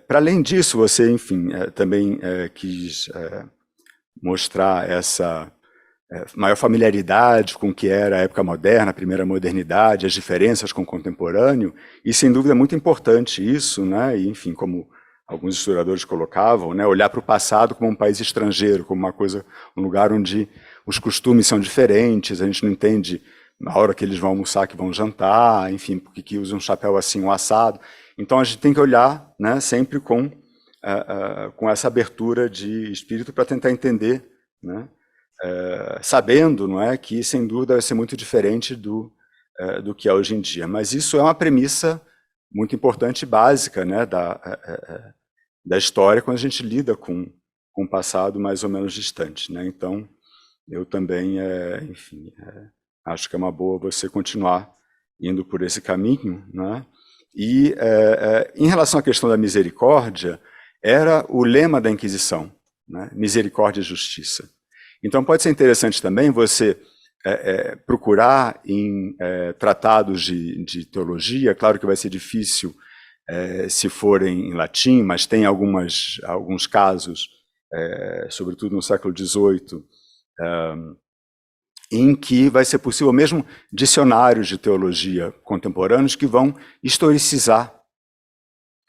Para além disso, você, enfim, também quis mostrar essa maior familiaridade com o que era a época moderna, a primeira modernidade, as diferenças com o contemporâneo, e sem dúvida é muito importante isso, né? E, enfim, como alguns historiadores colocavam, né, olhar para o passado como um país estrangeiro, como um lugar onde os costumes são diferentes, a gente não entende na hora que eles vão almoçar, que vão jantar, enfim, porque que usam um chapéu assim, um assado. Então a gente tem que olhar, né, sempre com essa abertura de espírito para tentar entender, né, sabendo, não é, que sem dúvida vai ser muito diferente do que é hoje em dia. Mas isso é uma premissa muito importante e básica, né, da história quando a gente lida com um passado mais ou menos distante, né? Então, eu também, enfim, acho que é uma boa você continuar indo por esse caminho, né? E em relação à questão da misericórdia, era o lema da Inquisição, né? Misericórdia e justiça. Então, pode ser interessante também você procurar em tratados de teologia. Claro que vai ser difícil se forem em latim, mas tem alguns casos, sobretudo no século XVIII, em que vai ser possível mesmo dicionários de teologia contemporâneos que vão historicizar,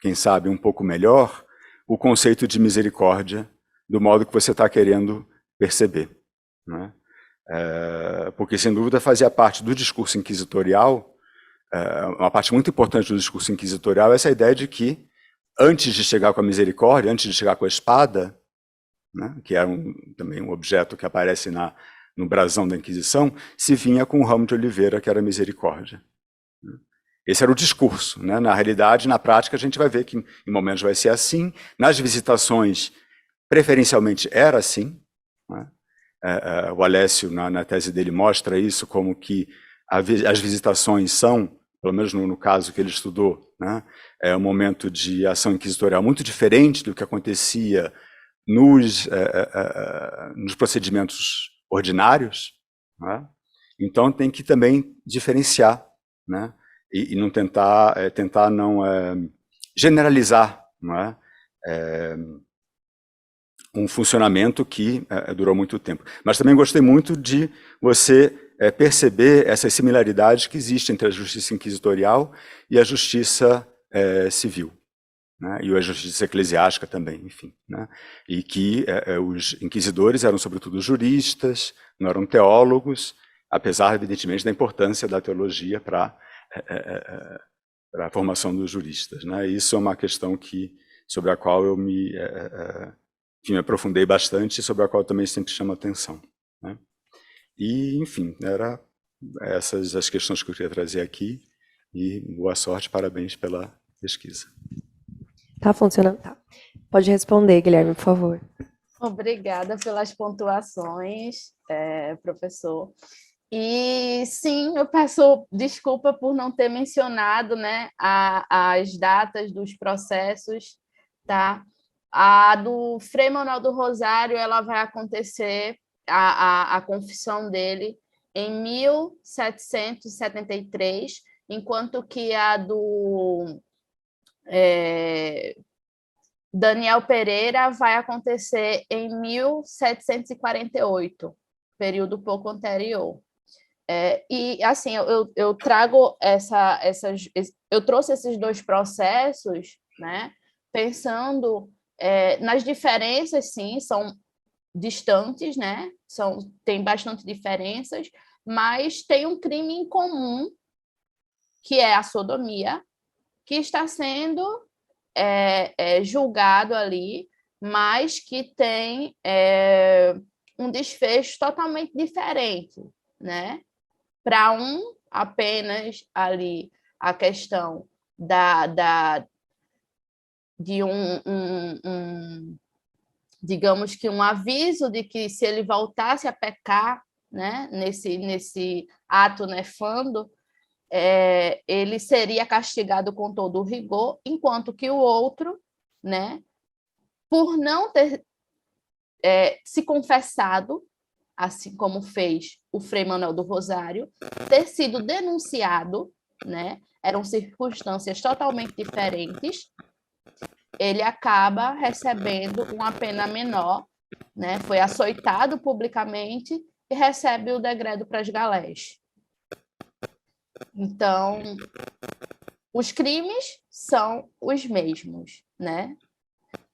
quem sabe um pouco melhor, o conceito de misericórdia do modo que você está querendo perceber, né? Porque, sem dúvida, fazia parte do discurso inquisitorial. Uma parte muito importante do discurso inquisitorial é essa ideia de que, antes de chegar com a misericórdia, antes de chegar com a espada, né, que era também um objeto que aparece no brasão da Inquisição, se vinha com o ramo de oliveira, que era a misericórdia. Esse era o discurso, né? Na realidade, na prática, a gente vai ver que em momentos vai ser assim. Nas visitações, preferencialmente era assim, né? O Alessio, na tese dele, mostra isso, como que as visitações são, pelo menos no caso que ele estudou, né, um momento de ação inquisitorial muito diferente do que acontecia nos procedimentos ordinários, né? Então tem que também diferenciar, né, e não tentar não generalizar, não é? Um funcionamento que durou muito tempo. Mas também gostei muito de você perceber essas similaridades que existem entre a justiça inquisitorial e a justiça civil, né? E a justiça eclesiástica também, enfim, né? E que os inquisidores eram sobretudo juristas, não eram teólogos, apesar, evidentemente, da importância da teologia para a formação dos juristas, né? Isso é uma questão sobre a qual eu me aprofundei bastante e sobre a qual também sempre chamo atenção, né? E, enfim, eram essas as questões que eu queria trazer aqui, e boa sorte, parabéns pela pesquisa. Tá funcionando? Tá. Pode responder, Guilherme, por favor. Obrigada pelas pontuações, professor. E sim, eu peço desculpa por não ter mencionado, né, as datas dos processos, tá? A do Frei Manuel do Rosário, ela vai acontecer, a confissão dele, em 1773, enquanto que a do Daniel Pereira vai acontecer em 1748, período pouco anterior. E, assim, eu trago eu trouxe esses dois processos, né, pensando nas diferenças, sim, são distantes, né, tem bastante diferenças, mas tem um crime em comum, que é a sodomia, que está sendo julgado ali, mas que tem um desfecho totalmente diferente, né? Para um, apenas ali a questão de digamos que um aviso de que se ele voltasse a pecar, né, nesse ato nefando, ele seria castigado com todo o rigor, enquanto que o outro, né, por não ter se confessado, assim como fez o Frei Manuel do Rosário, ter sido denunciado, né, eram circunstâncias totalmente diferentes, ele acaba recebendo uma pena menor, né, foi açoitado publicamente e recebe o degredo para as galés. Então, os crimes são os mesmos, né?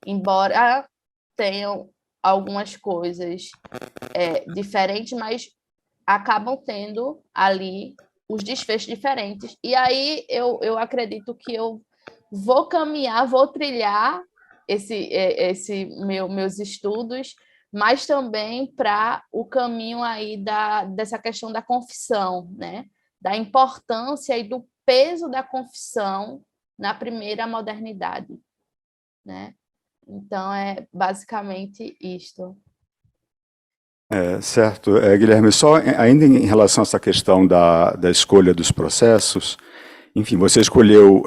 Embora tenham algumas coisas diferentes, mas acabam tendo ali os desfechos diferentes. E aí eu acredito que eu vou caminhar, vou trilhar meus estudos, mas também para o caminho aí dessa questão da confissão, né? Da importância e do peso da confissão na primeira modernidade, né? Então, é basicamente isto. Certo. Guilherme, só ainda em relação a essa questão da escolha dos processos, enfim, você escolheu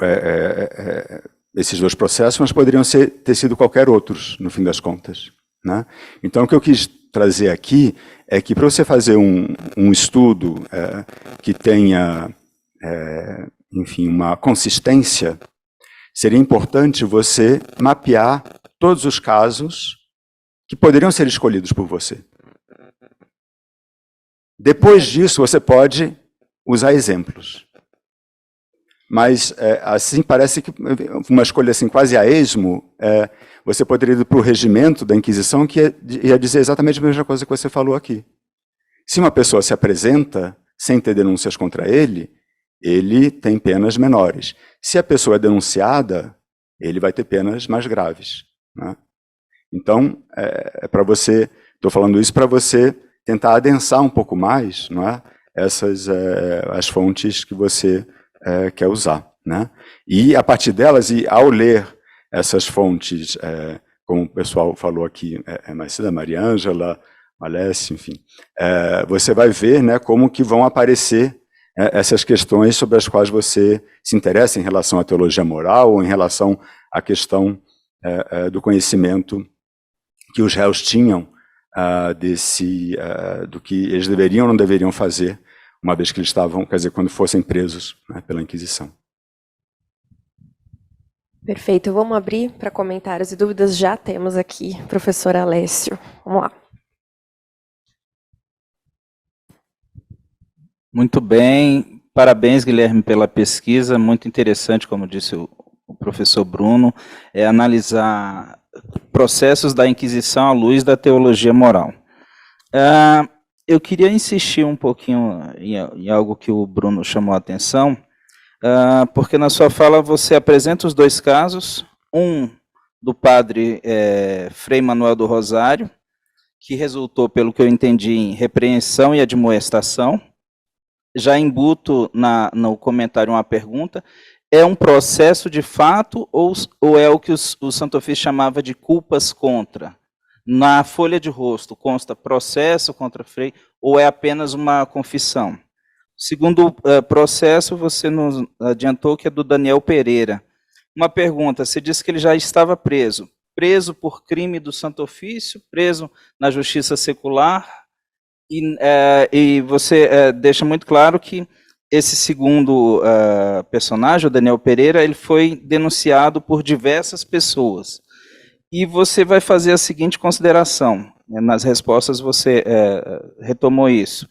esses dois processos, mas poderiam ter sido qualquer outros, no fim das contas, né? Então, o que eu quis trazer aqui é que para você fazer um estudo que tenha, enfim, uma consistência, seria importante você mapear todos os casos que poderiam ser escolhidos por você. Depois disso, você pode usar exemplos. Mas, assim, parece que uma escolha assim, quase a esmo, você poderia ir para o regimento da Inquisição, que ia dizer exatamente a mesma coisa que você falou aqui. Se uma pessoa se apresenta sem ter denúncias contra ele tem penas menores. Se a pessoa é denunciada, ele vai ter penas mais graves, né? Então, para você, estou falando isso para você tentar adensar um pouco mais, não é? As fontes que você quer usar, né? E a partir delas, e ao ler essas fontes, como o pessoal falou aqui, Marcida, Maria Ângela, Alessi, enfim, você vai ver, né, como que vão aparecer essas questões sobre as quais você se interessa em relação à teologia moral ou em relação à questão do conhecimento que os réus tinham do que eles deveriam ou não deveriam fazer, uma vez que eles estavam, quer dizer, quando fossem presos, né, pela Inquisição. Perfeito, vamos abrir para comentários e dúvidas. Já temos aqui, professor Alessio. Vamos lá. Muito bem, parabéns, Guilherme, pela pesquisa, muito interessante, como disse o professor Bruno, analisar processos da Inquisição à luz da teologia moral. Eu queria insistir um pouquinho em algo que o Bruno chamou a atenção, porque na sua fala você apresenta os dois casos, um do padre Frei Manuel do Rosário, que resultou, pelo que eu entendi, em repreensão e admoestação. Já embuto no comentário uma pergunta: é um processo de fato ou é o que o Santo Ofício chamava de culpas contra? Na folha de rosto consta processo contra Frei ou é apenas uma confissão? Segundo processo, você nos adiantou que é do Daniel Pereira. Uma pergunta: você disse que ele já estava preso por crime do Santo Ofício, preso na justiça secular, e você deixa muito claro que esse segundo personagem, o Daniel Pereira, ele foi denunciado por diversas pessoas. E você vai fazer a seguinte consideração, né, nas respostas você retomou isso.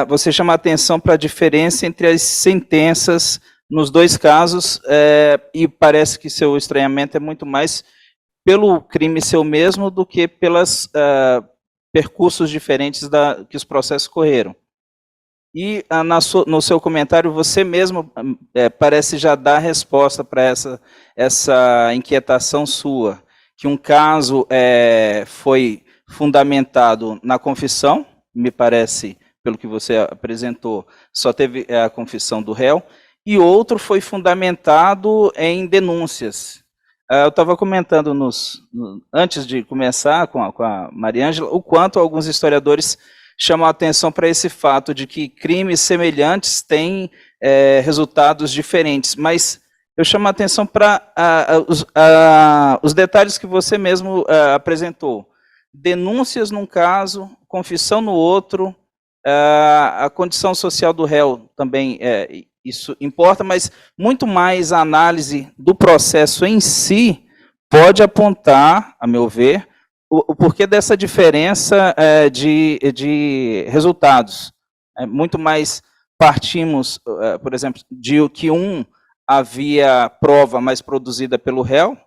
você chama a atenção para a diferença entre as sentenças nos dois casos, e parece que seu estranhamento é muito mais pelo crime seu mesmo do que pelos percursos diferentes que os processos correram. E no seu comentário, você mesmo parece já dar resposta para essa inquietação sua, que um caso foi fundamentado na confissão, me parece, pelo que você apresentou, só teve a confissão do réu, e outro foi fundamentado em denúncias. Eu estava comentando antes de começar com a Mariângela, o quanto alguns historiadores chamam a atenção para esse fato de que crimes semelhantes têm resultados diferentes, mas eu chamo a atenção para os detalhes que você mesmo apresentou. Denúncias num caso, confissão no outro, a condição social do réu também, isso importa, mas muito mais a análise do processo em si pode apontar, a meu ver, o porquê dessa diferença de resultados. Muito mais partimos, por exemplo, de que havia prova mais produzida pelo réu,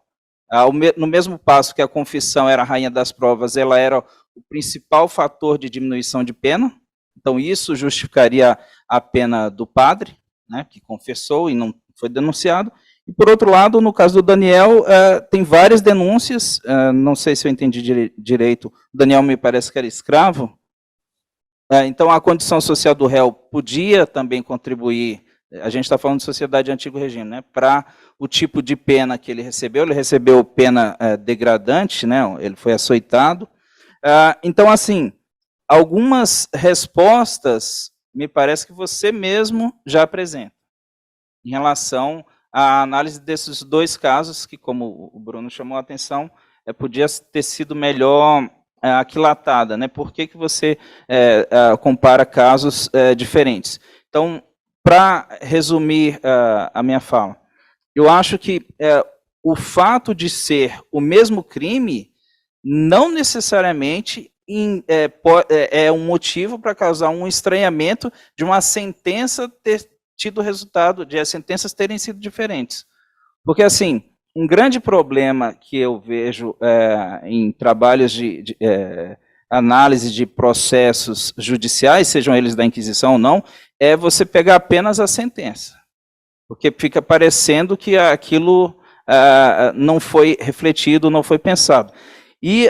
no mesmo passo que a confissão era a rainha das provas, ela era o principal fator de diminuição de pena, então isso justificaria a pena do padre, né, que confessou e não foi denunciado. E, por outro lado, no caso do Daniel, tem várias denúncias, não sei se eu entendi direito, o Daniel me parece que era escravo, então a condição social do réu podia também contribuir, a gente está falando de sociedade de antigo regime, né, para o tipo de pena que ele recebeu pena degradante, né, ele foi açoitado. Então, assim, algumas respostas, me parece que você mesmo já apresenta, em relação à análise desses dois casos, que, como o Bruno chamou a atenção, podia ter sido melhor aquilatada, né? Por que você compara casos diferentes? Então, para resumir a minha fala, eu acho que o fato de ser o mesmo crime não necessariamente é um motivo para causar um estranhamento de uma sentença ter tido resultado, de as sentenças terem sido diferentes. Porque, assim, um grande problema que eu vejo em trabalhos de análise de processos judiciais, sejam eles da Inquisição ou não, é você pegar apenas a sentença. Porque fica parecendo que aquilo não foi refletido, não foi pensado. E,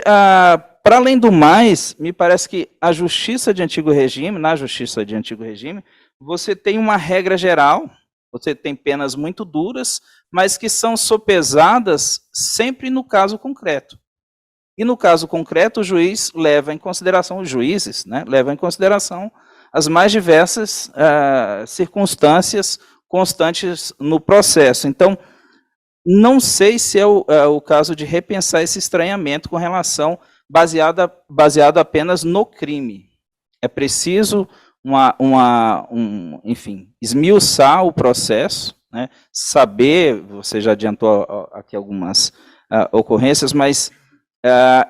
para além do mais, me parece que na justiça de antigo regime, você tem uma regra geral, você tem penas muito duras, mas que são sopesadas sempre no caso concreto. E no caso concreto, o juiz leva em consideração, os juízes, né, levam em consideração as mais diversas circunstâncias constantes no processo. Então, não sei se é o caso de repensar esse estranhamento com relação baseado apenas no crime. É preciso enfim, esmiuçar o processo, né, saber, você já adiantou aqui algumas ocorrências, mas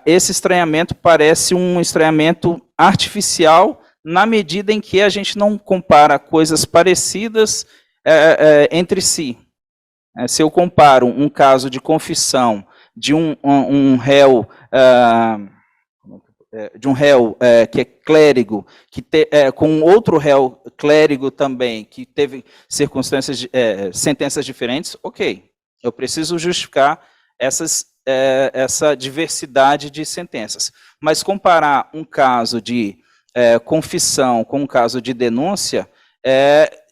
esse estranhamento parece um estranhamento artificial na medida em que a gente não compara coisas parecidas entre si. Se eu comparo um caso de confissão de um réu que é clérigo, com outro réu clérigo também, que teve sentenças diferentes, ok, eu preciso justificar essa diversidade de sentenças. Mas comparar um caso de confissão com um caso de denúncia,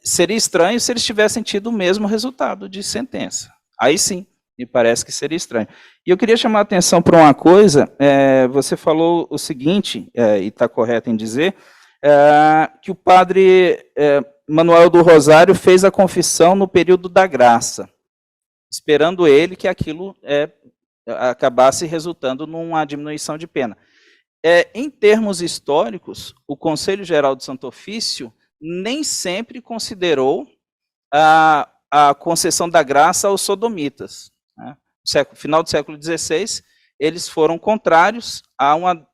seria estranho se eles tivessem tido o mesmo resultado de sentença. Aí sim, me parece que seria estranho. E eu queria chamar a atenção para uma coisa, você falou o seguinte, e está correto em dizer, que o padre Manuel do Rosário fez a confissão no período da graça, esperando ele que aquilo acabasse resultando numa diminuição de pena. Em termos históricos, o Conselho Geral do Santo Ofício nem sempre considerou a concessão da graça aos sodomitas. Né? Final do século XVI, eles foram contrários a uma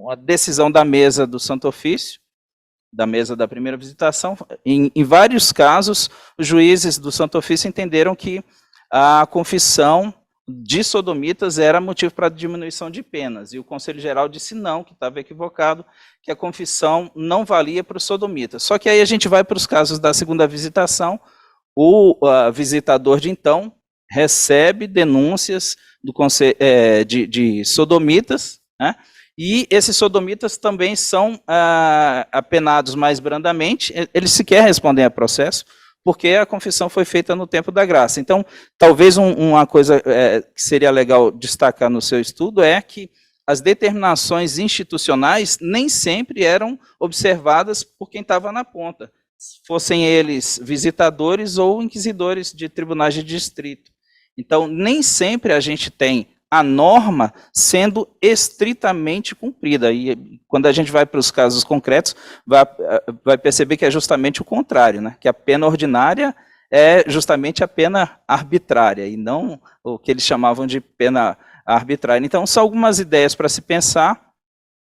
uma decisão da mesa do Santo Ofício, da mesa da primeira visitação. Em vários casos, os juízes do Santo Ofício entenderam que a confissão de sodomitas era motivo para diminuição de penas, e o Conselho Geral disse não, que estava equivocado, que a confissão não valia para os sodomitas. Só que aí a gente vai para os casos da segunda visitação, o visitador de então recebe denúncias de sodomitas, né? E esses sodomitas também são apenados mais brandamente, eles sequer respondem a processo, porque a confissão foi feita no tempo da graça. Então, talvez uma coisa que seria legal destacar no seu estudo é que as determinações institucionais nem sempre eram observadas por quem estava na ponta, fossem eles visitadores ou inquisidores de tribunais de distrito. Então, nem sempre a gente tem a norma sendo estritamente cumprida. E quando a gente vai para os casos concretos, vai perceber que é justamente o contrário, né? Que a pena ordinária é justamente a pena arbitrária, e não o que eles chamavam de pena arbitrária. Então, são algumas ideias para se pensar,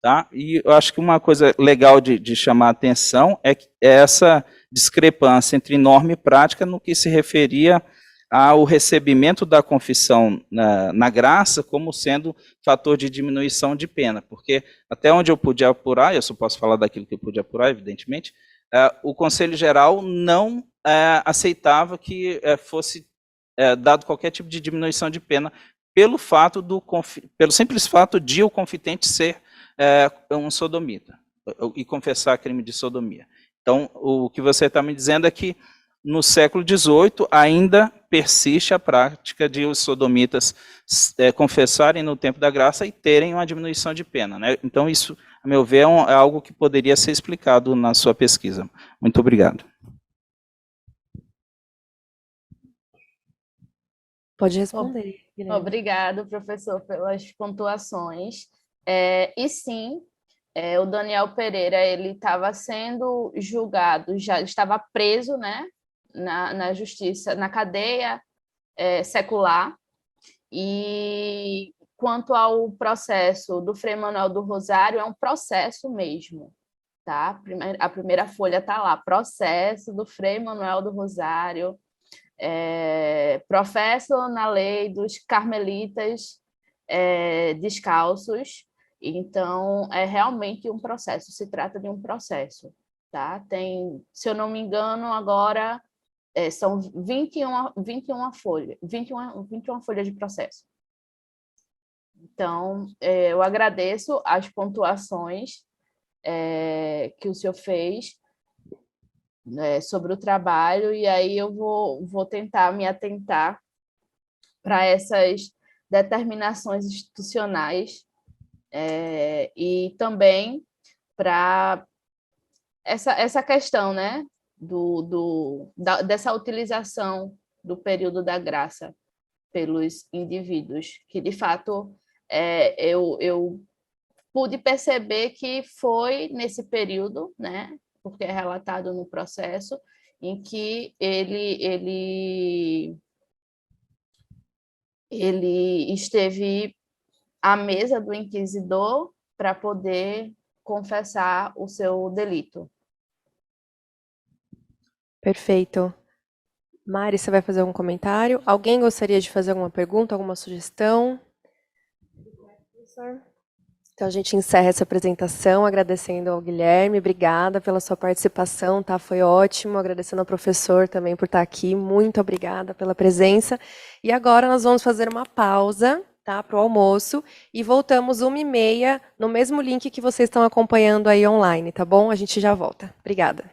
tá? E eu acho que uma coisa legal de chamar a atenção é essa discrepância entre norma e prática no que se referia ao recebimento da confissão na graça como sendo fator de diminuição de pena, porque até onde eu pude apurar, eu só posso falar daquilo que eu pude apurar, evidentemente, o Conselho Geral não aceitava que fosse dado qualquer tipo de diminuição de pena pelo simples fato de o confitente ser um sodomita e confessar crime de sodomia. Então, o que você está me dizendo é que no século XVIII ainda persiste a prática de os sodomitas confessarem no tempo da graça e terem uma diminuição de pena, né? Então isso, a meu ver, é algo que poderia ser explicado na sua pesquisa. Muito obrigado. Pode responder, Guilherme. Obrigado, professor, pelas pontuações. E sim, o Daniel Pereira, ele estava sendo julgado, já estava preso, né? Na justiça, na cadeia secular, e quanto ao processo do Frei Manuel do Rosário, é um processo mesmo, tá? A primeira folha está lá, processo do Frei Manuel do Rosário, professo na lei dos carmelitas descalços. Então, é realmente um processo, se trata de um processo, tá? Tem, se eu não me engano, agora são 21 folhas de processo. Então, eu agradeço as pontuações que o senhor fez sobre o trabalho, e aí eu vou tentar me atentar para essas determinações institucionais e também para essa questão, né, dessa utilização do período da graça pelos indivíduos, que de fato eu pude perceber que foi nesse período, né, porque é relatado no processo, em que ele esteve à mesa do inquisidor para poder confessar o seu delito. Perfeito. Mari, você vai fazer algum comentário? Alguém gostaria de fazer alguma pergunta, alguma sugestão? Então, a gente encerra essa apresentação agradecendo ao Guilherme. Obrigada pela sua participação, tá? Foi ótimo. Agradecendo ao professor também por estar aqui. Muito obrigada pela presença. E agora nós vamos fazer uma pausa, tá, para o almoço, e voltamos 13h30 no mesmo link que vocês estão acompanhando aí online, tá bom? A gente já volta. Obrigada.